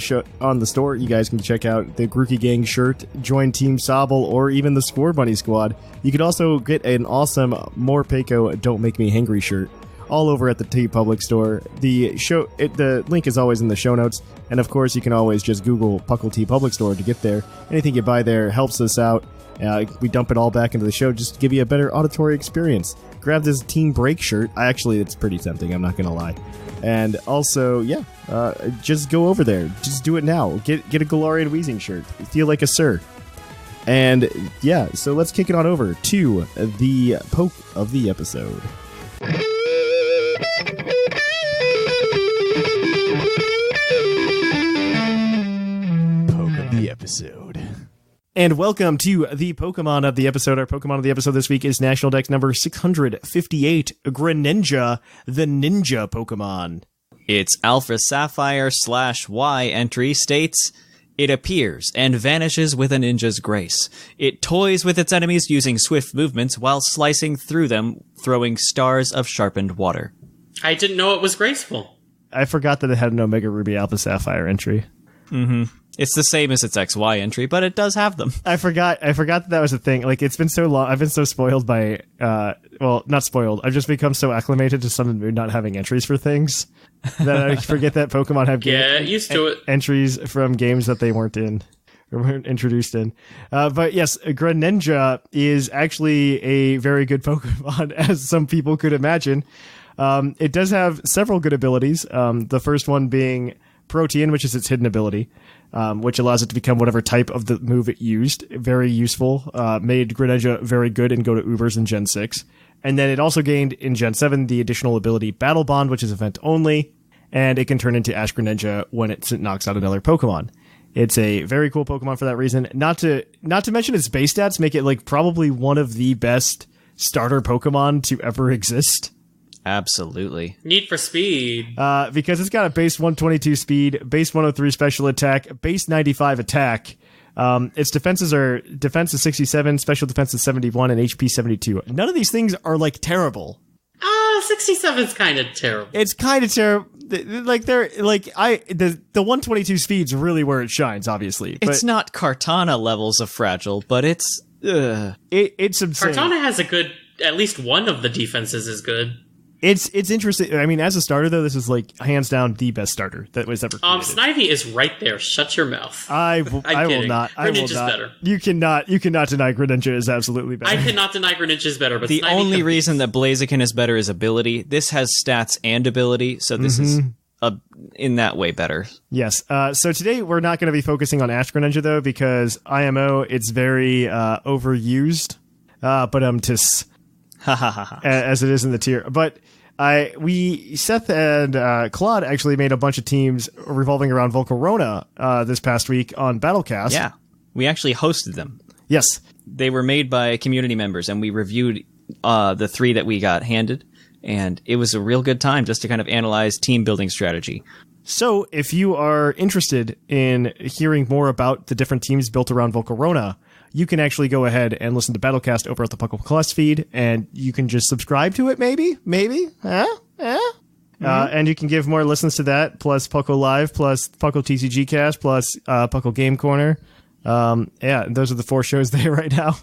Speaker 3: store. You guys can check out the Grookey Gang shirt, join Team Sobble, or even the Score Bunny Squad. You could also get an awesome More Paco Don't Make Me Hangry shirt all over at the T Public store. The link is always in the show notes, and of course, you can always just Google Puckle T Public store to get there. Anything you buy there helps us out. We dump it all back into the show just to give you a better auditory experience. Grab this Team Break shirt. It's pretty tempting, I'm not going to lie. And also, just go over there. Just do it now. Get a Galarian Weezing shirt. Feel like a sir. And, so let's kick it on over to the Poke of the episode. Poke of the episode. And welcome to the Pokemon of the episode. Our Pokemon of the episode this week is National Dex number 658, Greninja, the Ninja Pokemon.
Speaker 5: Its Alpha Sapphire /Y entry states, it appears and vanishes with a ninja's grace. It toys with its enemies using swift movements while slicing through them, throwing stars of sharpened water.
Speaker 4: I didn't know it was graceful.
Speaker 3: I forgot that it had an Omega Ruby Alpha Sapphire entry.
Speaker 5: Mm-hmm. It's the same as its XY entry, but it does have them.
Speaker 3: I forgot that was a thing. Like, it's been so long. I've been so spoiled by, well, not spoiled. I've just become so acclimated to Sun and Moon not having entries for things that I forget that Pokemon have
Speaker 4: Get used to it.
Speaker 3: Entries from games that they weren't in. Weren't introduced in. But yes, Greninja is actually a very good Pokemon, as some people could imagine. It does have several good abilities. The first one being Protean, which is its hidden ability, which allows it to become whatever type of the move it used. Very useful. Made Greninja very good in Go to Ubers in Gen 6. And then it also gained in Gen 7 the additional ability Battle Bond, which is event only, and it can turn into Ash Greninja when it knocks out another Pokemon. It's a very cool Pokemon for that reason. Not to mention its base stats make it like probably one of the best starter Pokemon to ever exist.
Speaker 5: Absolutely.
Speaker 4: Need for speed.
Speaker 3: Because it's got a base 122 speed, base 103 special attack, base 95 attack. Its defense is 67, special defense is 71, and HP 72. None of these things are like terrible.
Speaker 4: 67 is kind of terrible.
Speaker 3: It's kind of terrible. Like the 122 speed's really where it shines, obviously. But
Speaker 5: it's not Kartana levels of fragile, but it's
Speaker 3: it's insane.
Speaker 4: Kartana has a good, at least one of the defenses is good.
Speaker 3: It's interesting. I mean, as a starter though, this is like hands down the best starter that was ever created.
Speaker 4: Snivy is right there. Shut your mouth.
Speaker 3: I will not.
Speaker 4: Greninja's better.
Speaker 3: You cannot deny Greninja is absolutely better.
Speaker 4: I cannot deny Greninja is better, but
Speaker 5: the
Speaker 4: Snivy
Speaker 5: only reason that Blaziken is better is ability. This has stats and ability, so this is in that way better.
Speaker 3: Yes. So today we're not going to be focusing on Ash Greninja though, because IMO it's very overused. As it is in the tier, but Seth and Claude actually made a bunch of teams revolving around Volcarona this past week on Battlecast.
Speaker 5: Yeah, we actually hosted them.
Speaker 3: Yes,
Speaker 5: they were made by community members, and we reviewed the 3 that we got handed, and it was a real good time just to kind of analyze team building strategy.
Speaker 3: So, if you are interested in hearing more about the different teams built around Volcarona, you can actually go ahead and listen to Battlecast over at the Puclpodcast feed, and you can just subscribe to it, maybe? And you can give more listens to that, plus Puckle Live, plus Puckle TCG Cast, plus Puckle Game Corner. Those are the 4 shows there right now.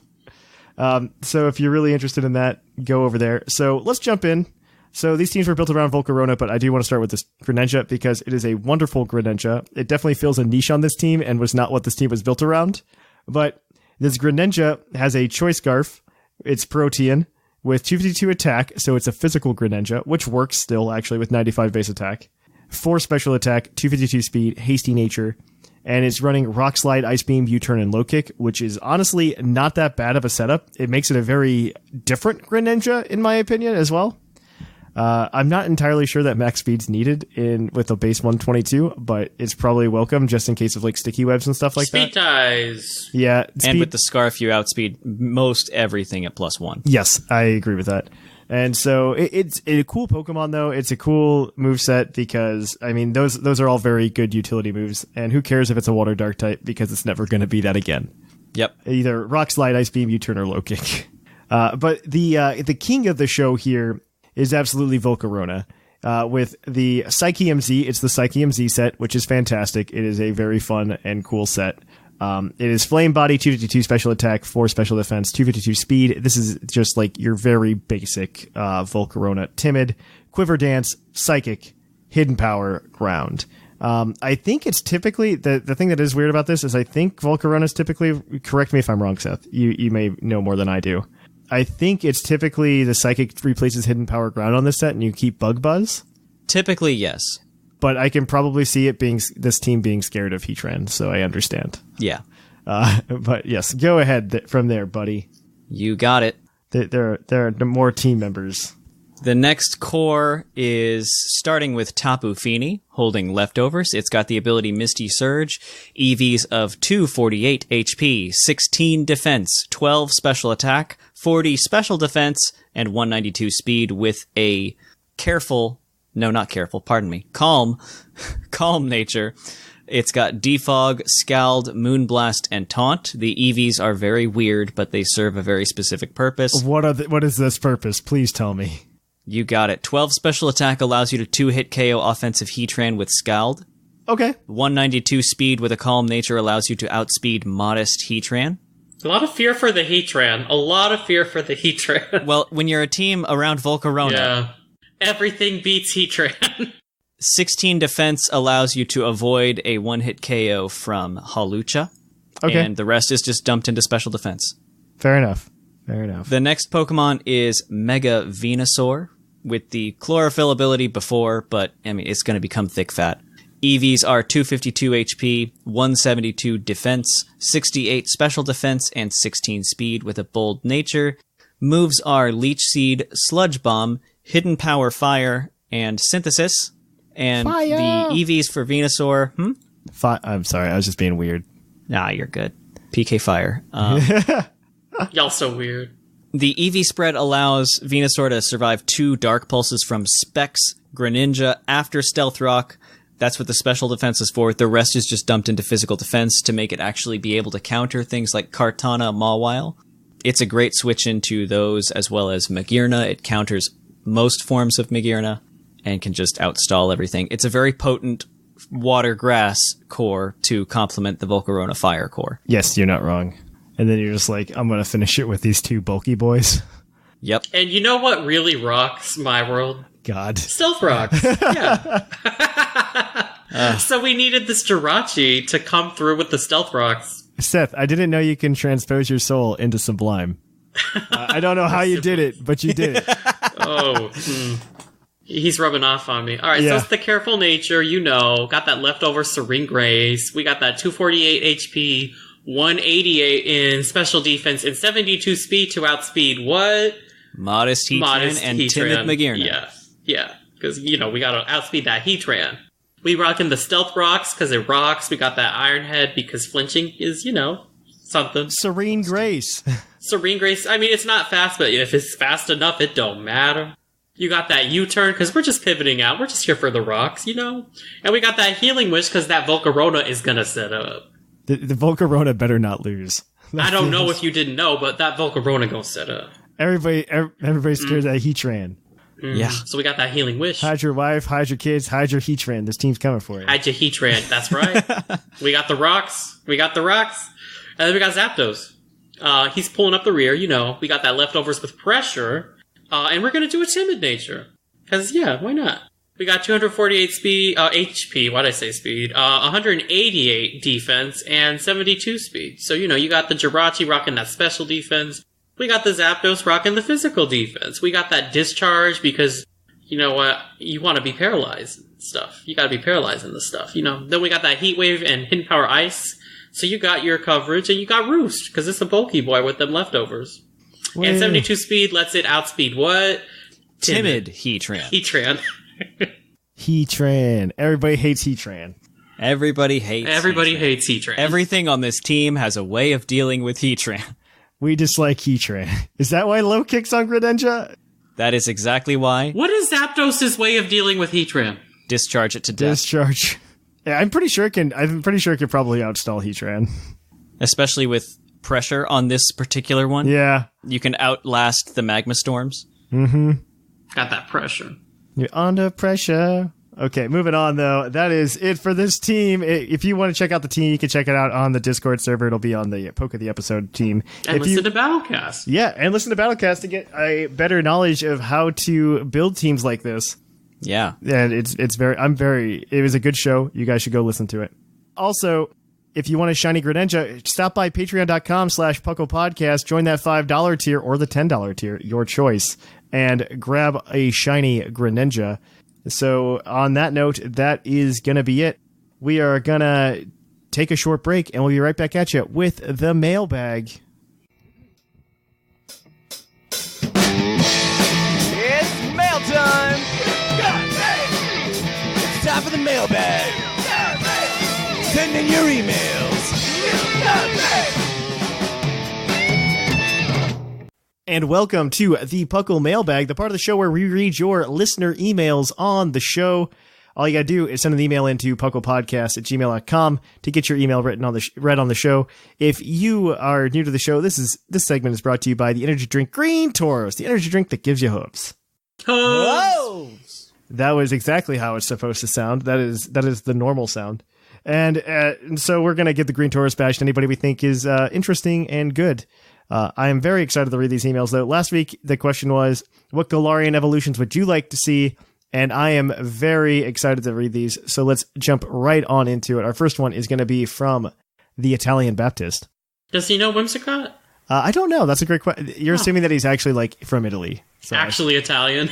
Speaker 3: So if you're really interested in that, go over there. So let's jump in. So these teams were built around Volcarona, but I do want to start with this Greninja because it is a wonderful Greninja. It definitely fills a niche on this team and was not what this team was built around. But this Greninja has a Choice Scarf. It's Protean with 252 attack, so it's a physical Greninja, which works still actually with 95 base attack. 4 special attack, 252 speed, hasty nature, and it's running Rock Slide, Ice Beam, U-Turn, and Low Kick, which is honestly not that bad of a setup. It makes it a very different Greninja, in my opinion, as well. I'm not entirely sure that max speed's needed with a base 122, but it's probably welcome just in case of like sticky webs and stuff like
Speaker 4: speed
Speaker 3: that.
Speaker 4: Speed ties.
Speaker 3: Yeah.
Speaker 5: And with the Scarf, you outspeed most everything at +1.
Speaker 3: Yes, I agree with that. And so it's a cool Pokemon though. It's a cool moveset because, I mean, those are all very good utility moves. And who cares if it's a Water Dark type because it's never going to be that again.
Speaker 5: Yep.
Speaker 3: Either Rock Slide, Ice Beam, U-Turn, or Low Kick. But the king of the show here is absolutely Volcarona. With the Psyche MZ, it's the Psyche MZ set, which is fantastic. It is a very fun and cool set. It is Flame Body, 252 special attack, 4 special defense, 252 speed. This is just like your very basic Volcarona. Timid, Quiver Dance, Psychic, Hidden Power, Ground. I think it's typically, the thing that is weird about this is I think Volcarona is typically, correct me if I'm wrong, Seth, you may know more than I do. I think it's typically the Psychic replaces Hidden Power Ground on this set, and you keep Bug Buzz.
Speaker 5: Typically, yes.
Speaker 3: But I can probably see it being this team being scared of Heatran, so I understand.
Speaker 5: Yeah.
Speaker 3: But yes, go ahead from there, buddy.
Speaker 5: You got it.
Speaker 3: There are more team members.
Speaker 5: The next core is starting with Tapu Fini, holding leftovers. It's got the ability Misty Surge, EVs of 248 HP, 16 defense, 12 special attack, 40 special defense, and 192 speed with a calm nature. It's got Defog, Scald, Moonblast, and Taunt. The EVs are very weird, but they serve a very specific purpose.
Speaker 3: What is this purpose? Please tell me.
Speaker 5: You got it. 12 special attack allows you to 2-hit KO offensive Heatran with Scald.
Speaker 3: Okay.
Speaker 5: 192 speed with a calm nature allows you to outspeed modest Heatran.
Speaker 4: A lot of fear for the Heatran. A lot of fear for the Heatran.
Speaker 5: Well, when you're a team around Volcarona...
Speaker 4: Yeah. Everything beats Heatran.
Speaker 5: 16 defense allows you to avoid a one-hit KO from Hawlucha.
Speaker 3: Okay.
Speaker 5: And the rest is just dumped into special defense.
Speaker 3: Fair enough. Fair enough.
Speaker 5: The next Pokemon is Mega Venusaur, with the Chlorophyll ability before, but, I mean, it's going to become thick fat. EVs are 252 HP, 172 defense, 68 special defense, and 16 speed with a bold nature. Moves are Leech Seed, Sludge Bomb, Hidden Power Fire, and Synthesis. And
Speaker 3: Fire!
Speaker 5: The EVs for Venusaur...
Speaker 3: I'm sorry, I was just being weird.
Speaker 5: Nah, you're good. PK Fire.
Speaker 4: Y'all so weird.
Speaker 5: The EV spread allows Venusaur to survive 2 Dark Pulses from Specs, Greninja after Stealth Rock. That's what the special defense is for. The rest is just dumped into physical defense to make it actually be able to counter things like Kartana, Mawile. It's a great switch into those, as well as Magearna. It counters most forms of Magearna and can just outstall everything. It's a very potent water grass core to complement the Volcarona fire core.
Speaker 3: Yes, you're not wrong. And then you're just like, I'm going to finish it with these 2 bulky boys.
Speaker 5: Yep.
Speaker 4: And you know what really rocks my world?
Speaker 3: God.
Speaker 4: Stealth Rocks. Yeah. So we needed this Jirachi to come through with the Stealth Rocks.
Speaker 3: Seth, I didn't know you can transpose your soul into Sublime. I don't know how you did it, but you did it.
Speaker 4: Oh, he's rubbing off on me. All right,
Speaker 3: Yeah.
Speaker 4: so it's the Careful Nature, you know. Got that leftover Serene Grace. We got that 248 HP, 188 in special defense, and 72 speed to outspeed what?
Speaker 5: Modest Heatran and Timid Magearna.
Speaker 4: Yeah. Because, you know, we got to outspeed that Heatran. We rocking the Stealth Rocks because it rocks. We got that Iron Head because flinching is, you know, something.
Speaker 3: Serene Grace.
Speaker 4: Serene Grace, I mean, it's not fast, but if it's fast enough, it don't matter. You got that U-turn because we're just pivoting out. We're just here for the rocks, you know? And we got that Healing Wish because that Volcarona is going to set up.
Speaker 3: The Volcarona better not lose.
Speaker 4: I don't know if you didn't know, but that Volcarona going to set up.
Speaker 3: Everybody's scared of that Heatran.
Speaker 5: Yeah.
Speaker 4: So we got that Healing Wish.
Speaker 3: Hide your wife, hide your kids, hide your Heatran. This team's coming for you.
Speaker 4: Hide your Heatran. That's right. We got the rocks. And then we got Zapdos. He's pulling up the rear, you know. We got that leftovers with pressure. And we're going to do a Timid Nature. Because, yeah, why not? We got 248 speed, HP, why'd I say speed? 188 defense and 72 speed. So, you know, you got the Jirachi rocking that special defense. We got the Zapdos rocking the physical defense. We got that Discharge because, you know what, you want to be paralyzed and stuff. You got to be paralyzed in this stuff, you know. Then we got that Heat Wave and Hidden Power Ice. So you got your coverage, and you got Roost because it's a bulky boy with them leftovers.
Speaker 3: Wait.
Speaker 4: And 72 speed lets it outspeed what?
Speaker 5: Timid Heatran.
Speaker 4: Heatran.
Speaker 3: Heatran. Everybody hates Heatran.
Speaker 5: Everybody hates
Speaker 4: Heatran.
Speaker 5: Everything on this team has a way of dealing with Heatran.
Speaker 3: We dislike Heatran. Is that why low kicks on Greninja?
Speaker 5: That is exactly why.
Speaker 4: What is Zapdos' way of dealing with Heatran?
Speaker 5: Discharge it to death.
Speaker 3: Discharge. Yeah, I'm pretty sure it can probably outstall Heatran.
Speaker 5: Especially with pressure on this particular one.
Speaker 3: Yeah.
Speaker 5: You can outlast the Magma Storms.
Speaker 3: Mm-hmm.
Speaker 4: Got that pressure.
Speaker 3: You're under pressure. Okay, moving on, though. That is it for this team. If you want to check out the team, you can check it out on the Discord server. It'll be on the Poke of the Episode team.
Speaker 4: And listen to Battlecast.
Speaker 3: Yeah, and listen to Battlecast to get a better knowledge of how to build teams like this.
Speaker 5: Yeah.
Speaker 3: And it was a good show. You guys should go listen to it. Also, if you want a shiny Greninja, stop by patreon.com/puclpodcast, join that $5 tier or the $10 tier, your choice, and grab a shiny Greninja. So on that note, that is going to be it. We are going to take a short break, and we'll be right back at you with the mailbag.
Speaker 2: It's mail time! It's time for the mailbag! Send in your emails!
Speaker 3: And welcome to the Puckle Mailbag, the part of the show where we read your listener emails on the show. All you gotta do is send an email into puclpodcast@gmail.com to get your email read on the show. If you are new to the show, this segment is brought to you by the energy drink Green Toros, the energy drink that gives you hopes.
Speaker 2: Whoa!
Speaker 3: That was exactly how it's supposed to sound. That is the normal sound. And so we're going to give the Green Taurus badge to anybody we think is interesting and good. I am very excited to read these emails, though. Last week, the question was, what Galarian evolutions would you like to see? And I am very excited to read these. So let's jump right on into it. Our first one is going to be from the Italian Baptist.
Speaker 4: Does he know Whimsicott?
Speaker 3: I don't know. That's a great question. You're assuming that he's actually like from Italy. So
Speaker 4: actually Italian.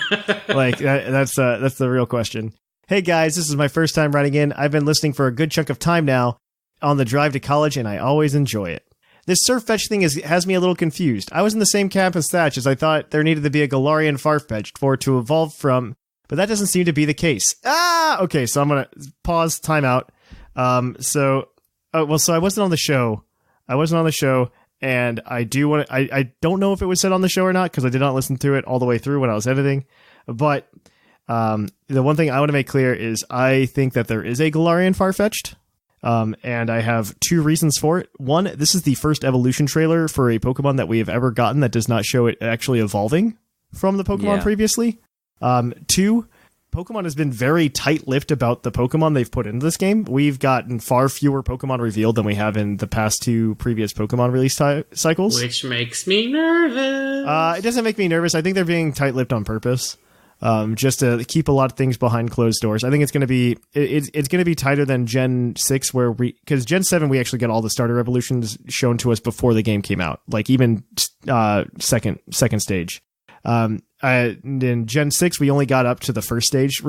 Speaker 3: Like that's the real question. Hey guys, this is my first time writing in. I've been listening for a good chunk of time now on the drive to college, and I always enjoy it. This Surfetch thing has me a little confused. I was in the same camp as Thatch, as I thought there needed to be a Galarian Farfetch'd for it to evolve from, but that doesn't seem to be the case. Okay, so I'm gonna pause, time out. So I wasn't on the show. And I do want to, I don't know if it was said on the show or not, because I did not listen to it all the way through when I was editing. But the one thing I want to make clear is I think that there is a Galarian Farfetch'd. And I have two reasons for it. One, this is the first evolution trailer for a Pokemon that we have ever gotten that does not show it actually evolving from the Pokemon previously. Two, Pokemon has been very tight-lipped about the Pokemon they've put into this game. We've gotten far fewer Pokemon revealed than we have in the past two previous Pokemon release cycles.
Speaker 4: Which makes me nervous.
Speaker 3: It doesn't make me nervous. I think they're being tight-lipped on purpose, just to keep a lot of things behind closed doors. I think it's going to be it's going to be tighter than Gen 6, because Gen 7 we actually got all the starter evolutions shown to us before the game came out, like even second stage. In Gen 6, we only got up to the first stage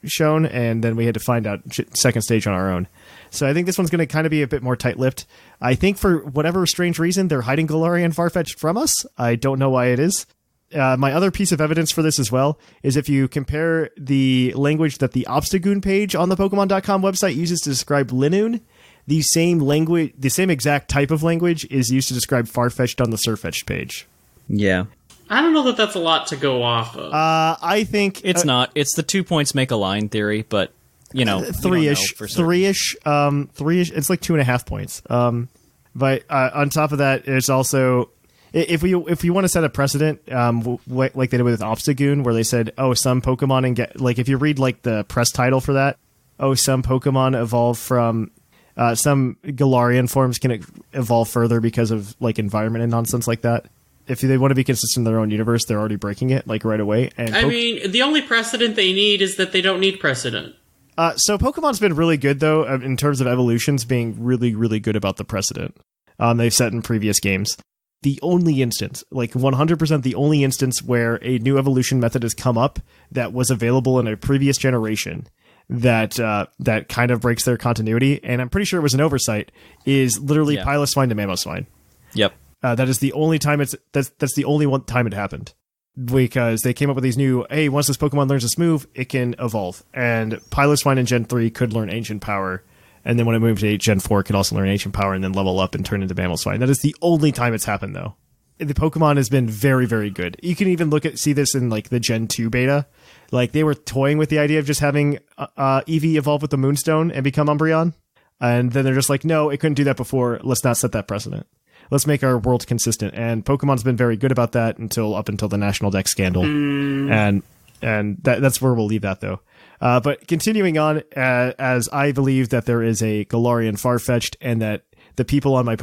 Speaker 3: shown, and then we had to find out second stage on our own. So I think this one's going to kind of be a bit more tight-lipped. I think for whatever strange reason, they're hiding Galarian Farfetch'd from us. I don't know why it is. My other piece of evidence for this as well is if you compare the language that the Obstagoon page on the Pokemon.com website uses to describe Linoon, the same exact type of language is used to describe Farfetch'd on the Surfetch'd page.
Speaker 5: Yeah.
Speaker 4: I don't know that that's a lot to go off of.
Speaker 3: I think
Speaker 5: it's not. It's the 2 points make a line theory, but you know,
Speaker 3: three-ish. It's like 2.5 points. But on top of that, it's also if you want to set a precedent, like they did with Obstagoon, where they said, oh, some Pokemon and get like if you read like the press title for that, oh, some Pokemon evolve from. Some Galarian forms can evolve further because of like environment and nonsense like that. If they want to be consistent in their own universe, they're already breaking it like right away. And
Speaker 4: I mean, the only precedent they need is that they don't need precedent.
Speaker 3: So Pokemon's been really good though in terms of evolutions, being really, really good about the precedent they've set in previous games. The only instance, like 100% the only instance where a new evolution method has come up that was available in a previous generation that kind of breaks their continuity, and I'm pretty sure it was an oversight, is literally Piloswine to Mamoswine.
Speaker 5: Yep.
Speaker 3: That is the only time that's the only one time it happened, because they came up with these new, hey, once this Pokemon learns this move, it can evolve. And Piloswine in Gen 3 could learn Ancient Power, and then when it moved to Gen 4, it could also learn Ancient Power and then level up and turn into Mamoswine. That is the only time it's happened, though. The Pokemon has been very, very good. You can even see this in like the Gen 2 beta. Like they were toying with the idea of just having Eevee evolve with the Moonstone and become Umbreon, and then they're just like, no, it couldn't do that before. Let's not set that precedent. Let's make our world consistent. And Pokemon's been very good about that up until the National Dex scandal. And that's where we'll leave that, though. But continuing on, as I believe that there is a Galarian Farfetch'd, and that the people on my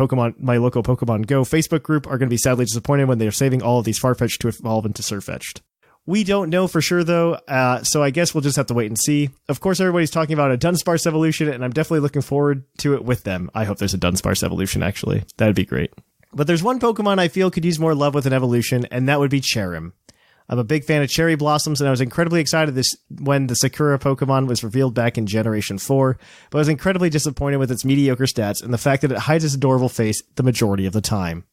Speaker 3: local Pokemon Go Facebook group are going to be sadly disappointed when they're saving all of these Farfetch'd to evolve into Surfetch'd. We don't know for sure, though, so I guess we'll just have to wait and see. Of course, everybody's talking about a Dunsparce evolution, and I'm definitely looking forward to it with them. I hope there's a Dunsparce evolution, actually. That'd be great. But there's one Pokemon I feel could use more love with an evolution, and that would be Cherim. I'm a big fan of Cherry Blossoms, and I was incredibly excited when the Sakura Pokemon was revealed back in Generation 4, but I was incredibly disappointed with its mediocre stats and the fact that it hides its adorable face the majority of the time.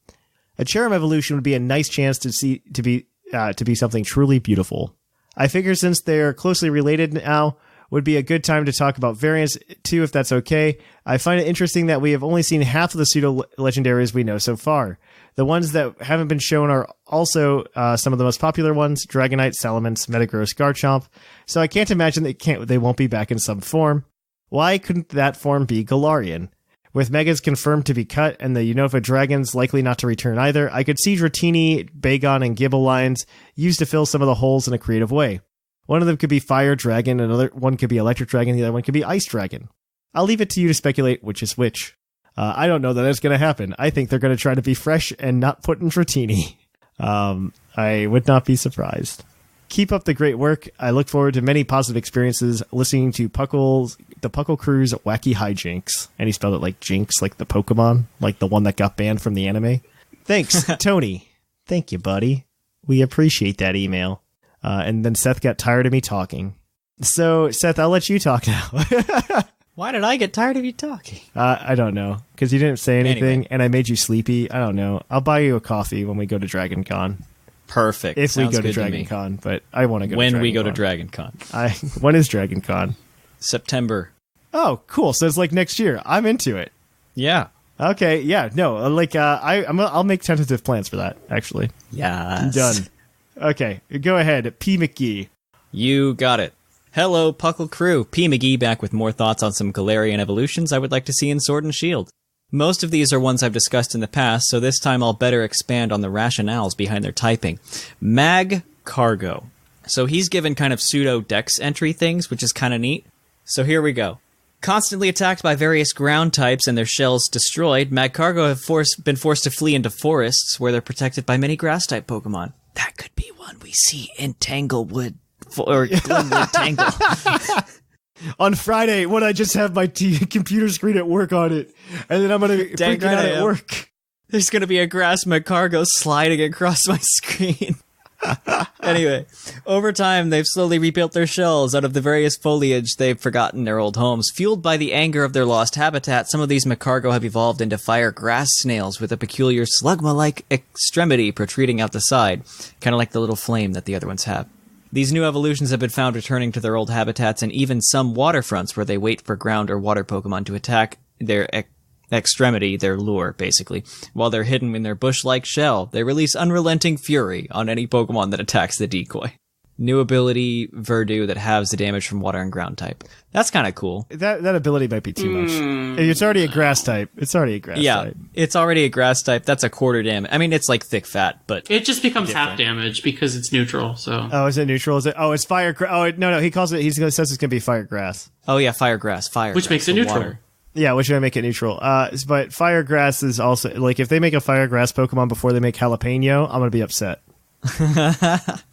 Speaker 3: A Cherim evolution would be a nice chance to be something truly beautiful. I figure since they're closely related now, would be a good time to talk about variants too, if that's okay. I find it interesting that we have only seen half of the pseudo-legendaries we know so far. The ones that haven't been shown are also some of the most popular ones: Dragonite, Salamence, Metagross, Garchomp. So I can't imagine they won't be back in some form. Why couldn't that form be Galarian? With Megas confirmed to be cut and the Unova Dragons likely not to return either, I could see Dratini, Bagon, and Gible lines used to fill some of the holes in a creative way. One of them could be Fire Dragon, another one could be Electric Dragon, the other one could be Ice Dragon. I'll leave it to you to speculate which is which. I don't know that it's going to happen. I think they're going to try to be fresh and not put in Dratini. I would not be surprised. Keep up the great work. I look forward to many positive experiences listening to the Puckle Crew's wacky hijinks. And he spelled it like Jinx, like the Pokemon, like the one that got banned from the anime. Thanks, Tony. Thank you, buddy. We appreciate that email. And then Seth got tired of me talking. So, Seth, I'll let you talk now.
Speaker 5: Why did I get tired of you talking?
Speaker 3: I don't know. Because you didn't say anything,
Speaker 5: Anyway.
Speaker 3: and I made you sleepy. I don't know. I'll buy you a coffee when we go to Dragon Con.
Speaker 5: Perfect.
Speaker 3: If
Speaker 5: Sounds
Speaker 3: we go to
Speaker 5: good
Speaker 3: Dragon
Speaker 5: me.
Speaker 3: Con, but I want to go
Speaker 5: When
Speaker 3: to Dragon
Speaker 5: we go
Speaker 3: Con.
Speaker 5: to Dragon Con.
Speaker 3: When is Dragon Con?
Speaker 5: September.
Speaker 3: Oh, cool. So it's like next year. I'm into it.
Speaker 5: Yeah.
Speaker 3: Okay, yeah, no, like, I'll make tentative plans for that, actually.
Speaker 5: Yes.
Speaker 3: Done. Okay, go ahead, P. McGee.
Speaker 5: You got it. Hello, Puckle Crew. P. McGee back with more thoughts on some Galarian evolutions I would like to see in Sword and Shield. Most of these are ones I've discussed in the past, so this time I'll better expand on the rationales behind their typing. Mag Cargo. So he's given kind of pseudo-dex entry things, which is kind of neat. So here we go. Constantly attacked by various ground types and their shells destroyed, Magcargo have been forced to flee into forests where they're protected by many grass-type Pokemon. That could be one we see in Tanglewood, or Glenwood Tangle.
Speaker 3: On Friday, when I just have my computer screen at work on it, and then I'm going to freak out at work.
Speaker 5: There's going to be a grass Magcargo sliding across my screen. Anyway, over time, they've slowly rebuilt their shells out of the various foliage they've forgotten their old homes. Fueled by the anger of their lost habitat, some of these Magcargo have evolved into fire grass snails with a peculiar slugma-like extremity protruding out the side, kind of like the little flame that the other ones have. These new evolutions have been found returning to their old habitats and even some waterfronts where they wait for ground or water Pokemon to attack their extremity, their lure, basically. While they're hidden in their bush-like shell, they release unrelenting fury on any Pokemon that attacks the decoy. New ability, Verdu, that halves the damage from water and ground type. That's kind of cool.
Speaker 3: That ability might be too much. It's already a grass type. It's
Speaker 5: already a grass type. That's a quarter damage. I mean, it's like thick fat, but
Speaker 4: it just becomes half damage because it's neutral. So
Speaker 3: is it neutral? Is it? Oh, it's fire. No. He calls it. He says it's gonna be fire grass.
Speaker 5: Oh yeah, fire grass.
Speaker 4: Which makes it neutral.
Speaker 5: Water.
Speaker 3: Yeah, which would make it neutral. But fire grass is also like if they make a fire grass Pokemon before they make jalapeno, I'm gonna be upset.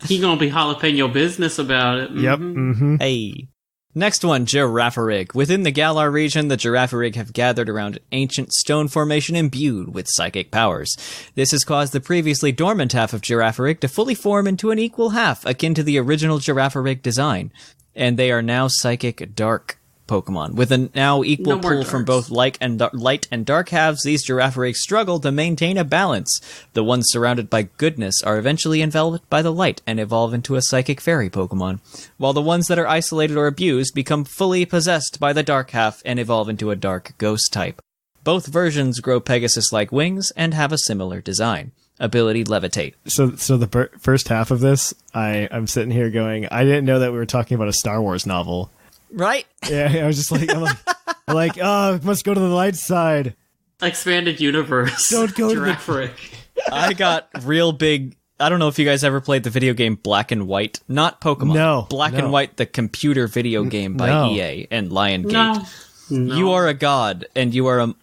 Speaker 4: He gonna be jalapeno business about it.
Speaker 3: Yep. Mm-hmm.
Speaker 5: Hey. Next one, Girafarig. Within the Galar region, the Girafarig have gathered around an ancient stone formation imbued with psychic powers. This has caused the previously dormant half of Girafarig to fully form into an equal half, akin to the original Girafarig design. And they are now psychic dark Pokemon. With a now equal pull from both light and dark halves, these Girafarig struggle to maintain a balance. The ones surrounded by goodness are eventually enveloped by the light and evolve into a psychic fairy Pokemon, while the ones that are isolated or abused become fully possessed by the dark half and evolve into a dark ghost type. Both versions grow Pegasus-like wings and have a similar design. Ability Levitate.
Speaker 3: So the first half of this, I'm sitting here going, I didn't know that we were talking about a Star Wars novel.
Speaker 5: Right?
Speaker 3: Yeah, I was just like, I'm like, oh, must go to the light side.
Speaker 4: Expanded universe.
Speaker 3: Don't go
Speaker 4: Girafarig.
Speaker 5: I got real big. I don't know if you guys ever played the video game Black and White. Not Pokemon.
Speaker 3: No.
Speaker 5: Black and White, the computer video game by EA and Lionsgate.
Speaker 4: No.
Speaker 5: You are a god, and you are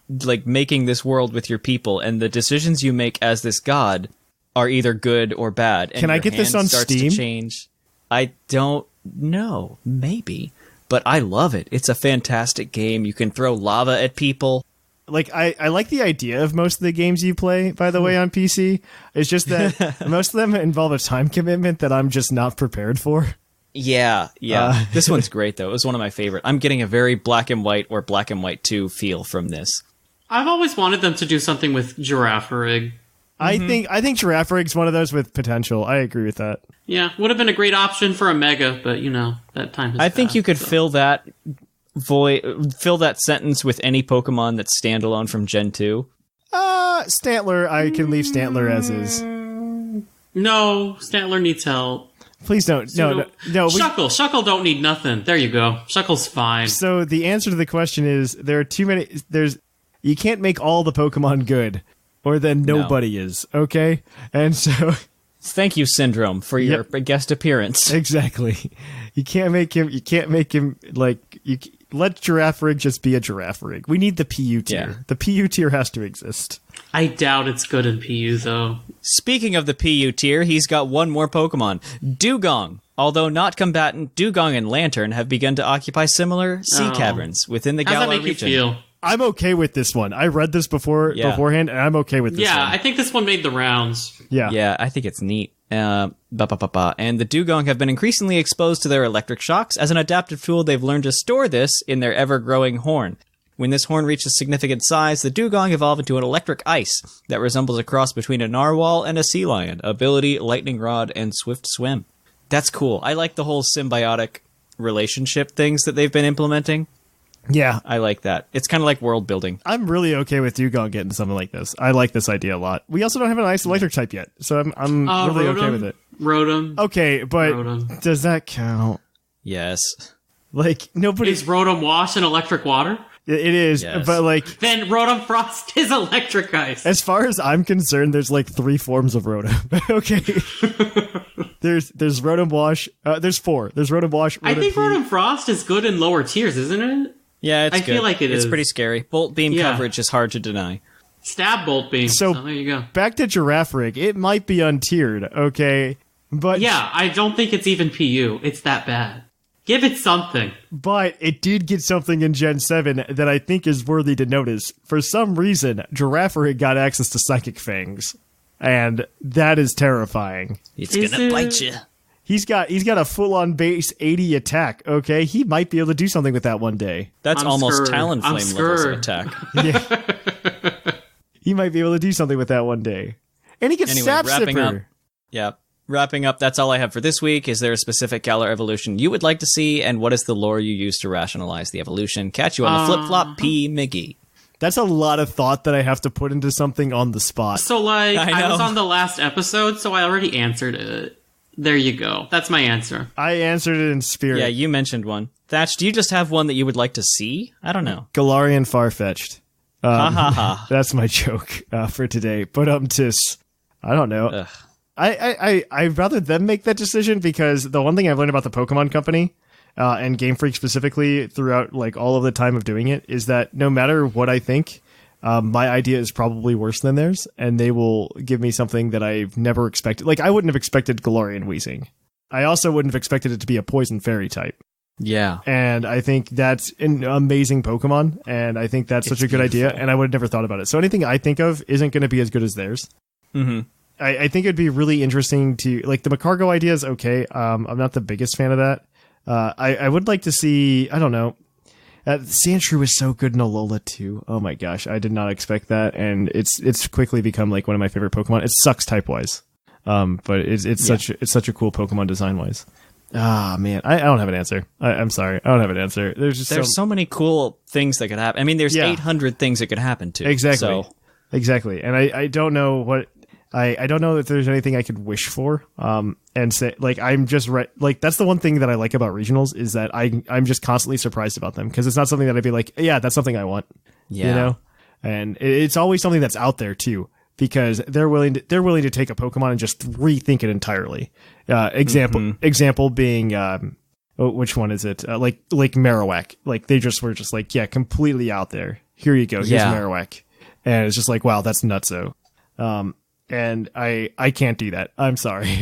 Speaker 5: making this world with your people, and the decisions you make as this god are either good or bad. And
Speaker 3: Can I get this on Steam?
Speaker 5: To change. I don't know. Maybe. But I love it. It's a fantastic game. You can throw lava at people.
Speaker 3: Like, I like the idea of most of the games you play, by the way, on PC. It's just that most of them involve a time commitment that I'm just not prepared for.
Speaker 5: Yeah. This one's great, though. It was one of my favorite. I'm getting a very Black and White or Black and White 2 feel from this.
Speaker 4: I've always wanted them to do something with Girafarig.
Speaker 3: I think Girafarig's one of those with potential. I agree with that.
Speaker 4: Yeah, would have been a great option for a Mega, but that time has
Speaker 5: I think
Speaker 4: passed,
Speaker 5: you could fill that sentence with any Pokemon that's standalone from Gen 2.
Speaker 3: Stantler, I can leave Stantler as is.
Speaker 4: No, Stantler needs help.
Speaker 3: Please don't. No.
Speaker 4: Shuckle don't need nothing. There you go. Shuckle's fine.
Speaker 3: So the answer to the question is there are too many. You can't make all the Pokemon good, or then nobody is. Okay, and so
Speaker 5: Thank you, Syndrome, for your guest appearance.
Speaker 3: Exactly. You can't make him like let Girafarig just be a Girafarig. We need the PU tier.
Speaker 5: Yeah.
Speaker 3: The PU tier has to exist.
Speaker 4: I doubt it's good in PU, though.
Speaker 5: Speaking of the PU tier, he's got one more Pokemon, Dugong. Although not combatant, Dugong and Lantern have begun to occupy similar sea caverns within the Galar region.
Speaker 4: How's that make you feel?
Speaker 3: I'm okay with this one. I read this beforehand, and I'm okay with this one.
Speaker 4: Yeah, I think this one made the rounds.
Speaker 5: Yeah, I think it's neat. And the Dugong have been increasingly exposed to their electric shocks. As an adaptive tool, they've learned to store this in their ever-growing horn. When this horn reaches significant size, the Dugong evolve into an electric ice that resembles a cross between a narwhal and a sea lion. Ability, lightning rod, and swift swim. That's cool. I like the whole symbiotic relationship things that they've been implementing.
Speaker 3: Yeah.
Speaker 5: I like that. It's kind of like world building.
Speaker 3: I'm really okay with Dugong getting something like this. I like this idea a lot. We also don't have an ice electric type yet, so I'm really okay with it.
Speaker 4: Rotom.
Speaker 3: Okay, but does that count?
Speaker 5: Yes.
Speaker 3: Like, nobody...
Speaker 4: Is Rotom Wash an electric water?
Speaker 3: It is,
Speaker 5: yes.
Speaker 3: But like...
Speaker 4: Then Rotom Frost is electric ice.
Speaker 3: As far as I'm concerned, there's like 3 forms of Rotom. Okay. There's Rotom Wash. There's 4. There's Rotom Wash, Rotom
Speaker 4: I think
Speaker 3: P.
Speaker 4: Rotom Frost is good in lower tiers, isn't it?
Speaker 5: Yeah, it's good.
Speaker 4: I feel like
Speaker 5: it's
Speaker 4: is.
Speaker 5: pretty scary. Bolt beam coverage is hard to deny.
Speaker 4: Stab Bolt Beam.
Speaker 3: So
Speaker 4: there you go.
Speaker 3: Back to Girafarig. It might be untiered, okay? But
Speaker 4: yeah, I don't think it's even PU. It's that bad. Give it something.
Speaker 3: But it did get something in Gen 7 that I think is worthy to notice. For some reason, Girafarig got access to Psychic Fangs. And that is terrifying.
Speaker 5: It's gonna bite you.
Speaker 3: He's got a full-on base 80 attack, okay? He might be able to do something with that one day.
Speaker 5: That's almost Talonflame levels of attack.
Speaker 3: Yeah. He might be able to do something with that one day. And he gets Sap Sipper.
Speaker 5: Wrapping up, that's all I have for this week. Is there a specific Galar evolution you would like to see, and what is the lore you use to rationalize the evolution? Catch you on the flip-flop, P. Miggy.
Speaker 3: That's a lot of thought that I have to put into something on the spot.
Speaker 4: So, like, I was on the last episode, so I already answered it. There you go. That's my answer.
Speaker 3: I answered it in spirit.
Speaker 5: Yeah, you mentioned one. Thatch, do you just have one that you would like to see? I don't know.
Speaker 3: Galarian Farfetch'd.
Speaker 5: Ha ha ha.
Speaker 3: That's my joke for today. But I don't know.
Speaker 5: Ugh.
Speaker 3: I'd rather them make that decision, because the one thing I've learned about the Pokemon Company and Game Freak specifically throughout like all of the time of doing it is that no matter what I think, my idea is probably worse than theirs, and they will give me something that I've never expected. Like, I wouldn't have expected Galarian Weezing. I also wouldn't have expected it to be a Poison Fairy type.
Speaker 5: Yeah.
Speaker 3: And I think that's an amazing Pokemon, and I think that's such a good idea, and I would have never thought about it. So anything I think of isn't going to be as good as theirs.
Speaker 5: Mm-hmm.
Speaker 3: I think it'd be really interesting to, like, the Macargo idea is okay. I'm not the biggest fan of that. I would like to see, I don't know, Sandshrew was so good in Alola too. Oh my gosh, I did not expect that, and it's quickly become like one of my favorite Pokemon. It sucks type wise, but it's such a cool Pokemon design wise. Ah man, I don't have an answer. I'm sorry, I don't have an answer. There's
Speaker 5: so many cool things that could happen. I mean, there's 800 things that could happen too.
Speaker 3: Exactly, and I don't know what. I don't know if there's anything I could wish for, and say, like, I'm just like, that's the one thing that I like about regionals is that I'm just constantly surprised about them, because it's not something that I'd be like, yeah, that's something I want, you know, and it's always something that's out there too, because they're willing to take a Pokemon and just rethink it entirely. Example being, which one is it? Like Marowak, like they just were just like, yeah, completely out there. Here you go. Here's Marowak, and it's just like, wow, that's nutso. And I can't do that. I'm sorry.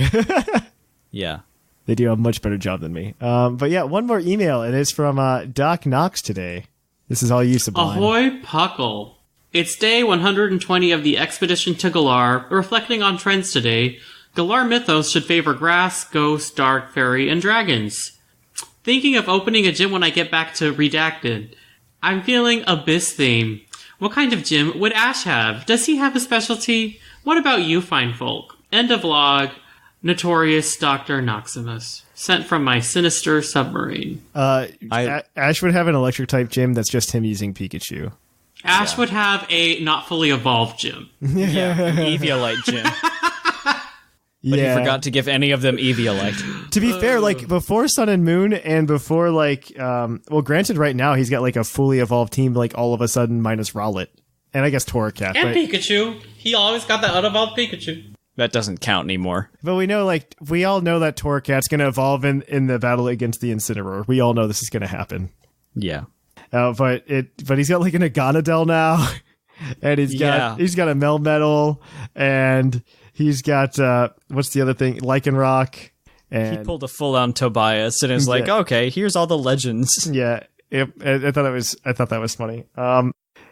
Speaker 5: Yeah.
Speaker 3: They do a much better job than me. But yeah, one more email. It is from Doc Knox today. This is all you, Sublime.
Speaker 4: Ahoy, Puckle. It's day 120 of the expedition to Galar. Reflecting on trends today, Galar mythos should favor grass, ghost, dark, fairy, and dragons. Thinking of opening a gym when I get back to Redacted. I'm feeling Abyss theme. What kind of gym would Ash have? Does he have a specialty? What about you, fine folk? End of log. Notorious Dr. Noximus. Sent from my sinister submarine.
Speaker 3: Ash would have an electric type gym that's just him using Pikachu.
Speaker 4: Ash would have a not fully evolved gym.
Speaker 5: Yeah, an Eviolite gym. But he forgot to give any of them Eviolite.
Speaker 3: To be fair, like, before Sun and Moon and before, like, well, granted, right now he's got, like, a fully evolved team, like, all of a sudden minus Rowlet. And I guess Torracat.
Speaker 4: And Pikachu. He always got that unevolved Pikachu.
Speaker 5: That doesn't count anymore.
Speaker 3: But we know, like, we all know that Torracat's going to evolve in the battle against the Incineroar. We all know this is going to happen.
Speaker 5: Yeah.
Speaker 3: But he's got like an Agonadel now, and he's got a Melmetal, and he's got what's the other thing? Lycanroc. And
Speaker 5: he pulled a full-on Tobias, and is like, okay, here's all the legends.
Speaker 3: Yeah, I thought that was funny.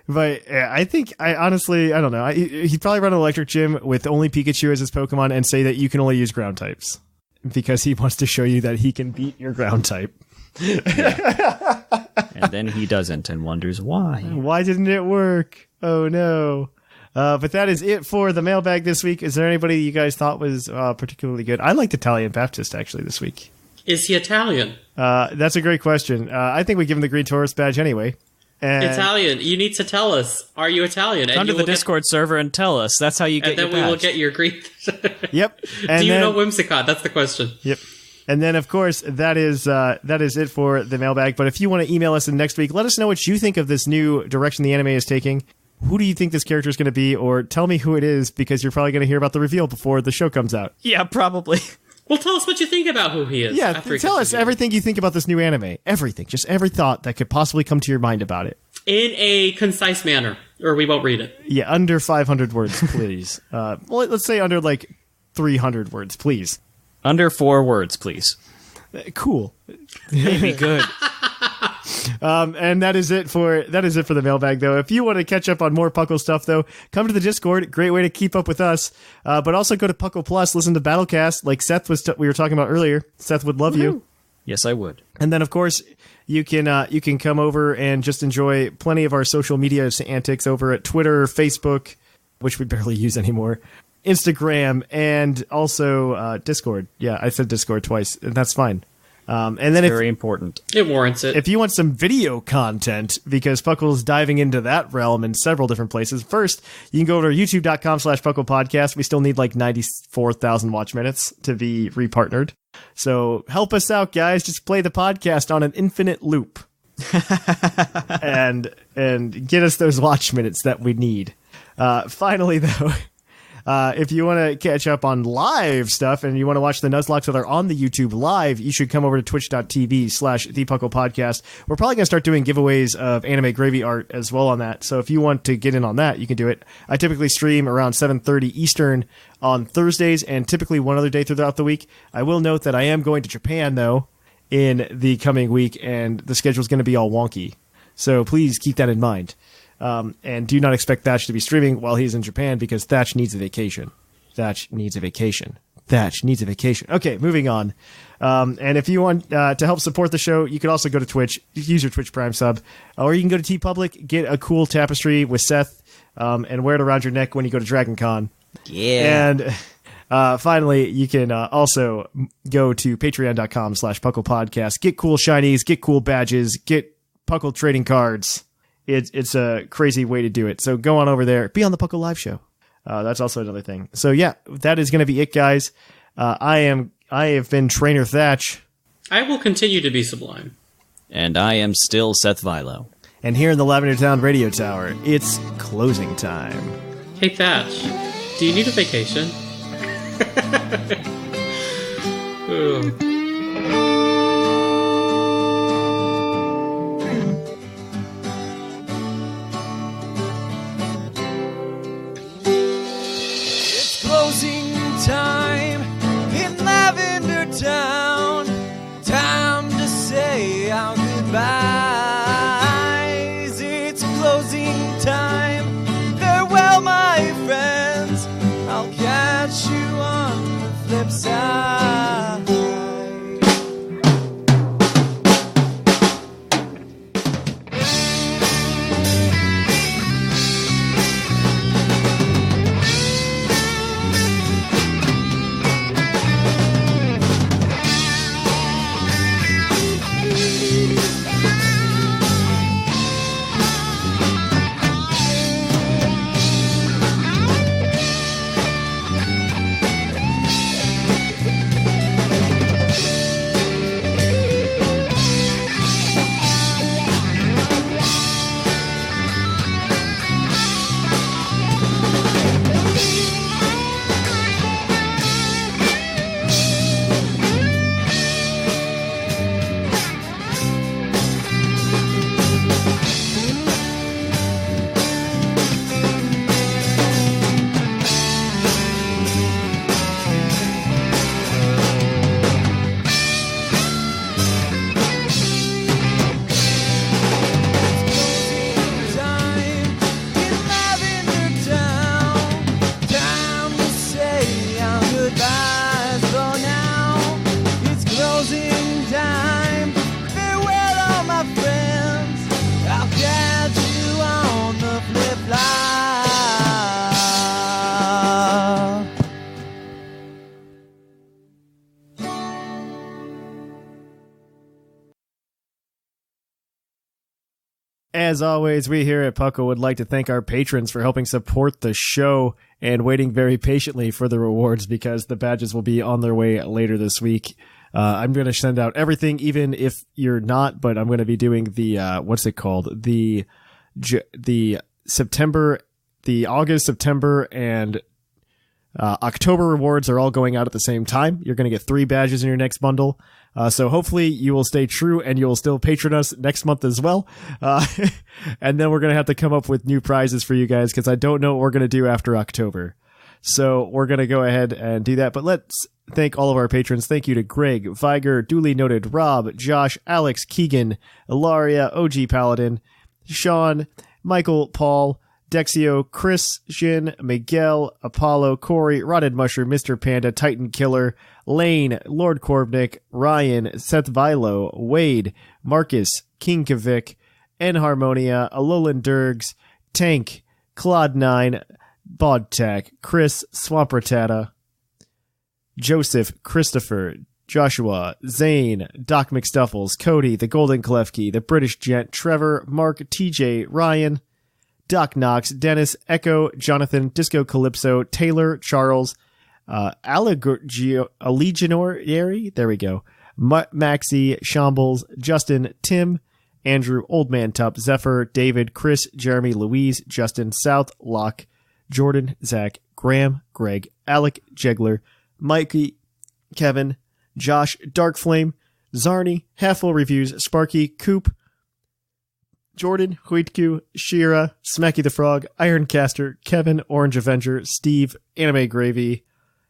Speaker 3: But yeah, I honestly don't know. He'd probably run an electric gym with only Pikachu as his Pokemon and say that you can only use ground types because he wants to show you that he can beat your ground type.
Speaker 5: Yeah. And then he doesn't and wonders why.
Speaker 3: Why didn't it work? Oh no. But that is it for the mailbag this week. Is there anybody you guys thought was particularly good? I liked Italian Baptist actually this week.
Speaker 4: Is he Italian?
Speaker 3: That's a great question. I think we give him the Green Taurus badge anyway. And
Speaker 4: Italian. You need to tell us. Are you Italian?
Speaker 5: Come to the Discord server and tell us. That's how you get your badge. And then we will get
Speaker 4: your green...
Speaker 3: Yep. And
Speaker 4: do you know Whimsicott? That's the question.
Speaker 3: Yep. And then, of course, that is it for the mailbag. But if you want to email us in next week, let us know what you think of this new direction the anime is taking. Who do you think this character is going to be? Or tell me who it is, because you're probably going to hear about the reveal before the show comes out.
Speaker 5: Yeah, probably.
Speaker 4: Well, tell us what you think about who he is.
Speaker 3: Yeah, tell us everything you think about this new anime. Everything. Just every thought that could possibly come to your mind about it.
Speaker 4: In a concise manner, or we won't read it.
Speaker 3: Yeah, under 500 words, please. Well, let's say under, 300 words, please.
Speaker 5: Under 4 words, please.
Speaker 3: Cool.
Speaker 5: Maybe good.
Speaker 3: And that is it for the mailbag, though. If you want to catch up on more Puckle stuff, though, come to the Discord. Great way to keep up with us. But also go to Puckle Plus, listen to Battlecast, like Seth we were talking about earlier. Seth would love you.
Speaker 5: Yes, I would.
Speaker 3: And then, of course, you can come over and just enjoy plenty of our social media antics over at Twitter, Facebook, which we barely use anymore, Instagram, and also Discord. Yeah, I said Discord twice, and that's fine. And then
Speaker 5: very important.
Speaker 4: It warrants it.
Speaker 3: If you want some video content, because Puckle's diving into that realm in several different places. First, you can go over to youtube.com/pucklpodcast. We still need 94,000 watch minutes to be repartnered. So help us out, guys. Just play the podcast on an infinite loop. and get us those watch minutes that we need. Finally, though, if you want to catch up on live stuff and you want to watch the Nuzlocke that are on the YouTube live, you should come over to twitch.tv/thepucklepodcast. We're probably going to start doing giveaways of anime gravy art as well on that. So if you want to get in on that, you can do it. I typically stream around 7:30 Eastern on Thursdays and typically one other day throughout the week. I will note that I am going to Japan, though, in the coming week, and the schedule is going to be all wonky. So please keep that in mind. And do not expect Thatch to be streaming while he's in Japan, because Thatch needs a vacation. Thatch needs a vacation. Thatch needs a vacation. Okay, moving on. And if you want to help support the show, you can also go to Twitch, use your Twitch Prime sub, or you can go to TeePublic, get a cool tapestry with Seth, and wear it around your neck when you go to Dragon Con.
Speaker 5: Yeah.
Speaker 3: And finally, you can also go to patreon.com/pucklepodcast, get cool shinies, get cool badges, get Puckle trading cards. It's a crazy way to do it. So go on over there. Be on the Puckle Live show. That's also another thing. So yeah, that is going to be it, guys. I have been Trainer Thatch.
Speaker 4: I will continue to be Sublime.
Speaker 5: And I am still Seth Vilo.
Speaker 3: And here in the Lavender Town Radio Tower, it's closing time.
Speaker 4: Hey Thatch, do you need a vacation?
Speaker 2: Closing time in Lavender Town. Time to say our goodbyes. It's closing time. Farewell, my friends. I'll catch you on the flip side.
Speaker 3: As always, we here at Paco would like to thank our patrons for helping support the show and waiting very patiently for the rewards because the badges will be on their way later this week. I'm going to send out everything, even if you're not, but I'm going to be doing the, what's it called? The August, September, and October rewards are all going out at the same time. You're going to get 3 badges in your next bundle. So hopefully you will stay true and you will still patron us next month as well. And then we're going to have to come up with new prizes for you guys because I don't know what we're going to do after October. So we're going to go ahead and do that. But let's thank all of our patrons. Thank you to Greg, Viger, Duly Noted, Rob, Josh, Alex, Keegan, Ilaria, OG Paladin, Sean, Michael, Paul, Dexio, Chris, Shin, Miguel, Apollo, Corey, Rotted Mushroom, Mr. Panda, Titan Killer, Lane, Lord Korbnick, Ryan, Seth Vilo, Wade, Marcus, King Kavik, N Harmonia, Alolan Durgs, Tank, Claude9, Bodtack, Chris, Swampertata, Joseph, Christopher, Joshua, Zane, Doc McStuffles, Cody, the Golden Klefki, the British Gent, Trevor, Mark, TJ, Ryan, Doc Knox, Dennis, Echo, Jonathan, Disco Calypso, Taylor, Charles, Allegionary, there we go, Maxie, Shambles, Justin, Tim, Andrew, Old Man Tup, Zephyr, David, Chris, Jeremy, Louise, Justin, South, Locke, Jordan, Zach, Graham, Greg, Alec, Jegler, Mikey, Kevin, Josh, Darkflame, Zarni, Halfful Reviews, Sparky, Coop, Jordan, Huitku, Shira, Smacky the Frog, Ironcaster, Kevin, Orange Avenger, Steve, Anime Gravy,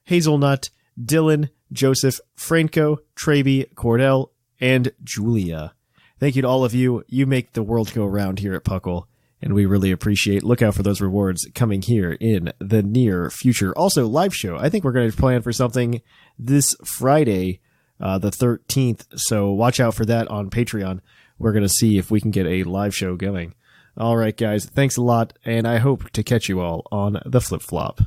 Speaker 3: Hazelnut, Dylan, Joseph, Franco, Traby, Cordell, and Julia. Thank you to all of you. You make the world go round here at Puckle, and we really appreciate. Look out for those rewards coming here in the near future. Also, live show. I think we're going to plan for something this Friday, the 13th, so watch out for that on Patreon. We're going to see if we can get a live show going. All right, guys, thanks a lot, and I hope to catch you all on the flip-flop.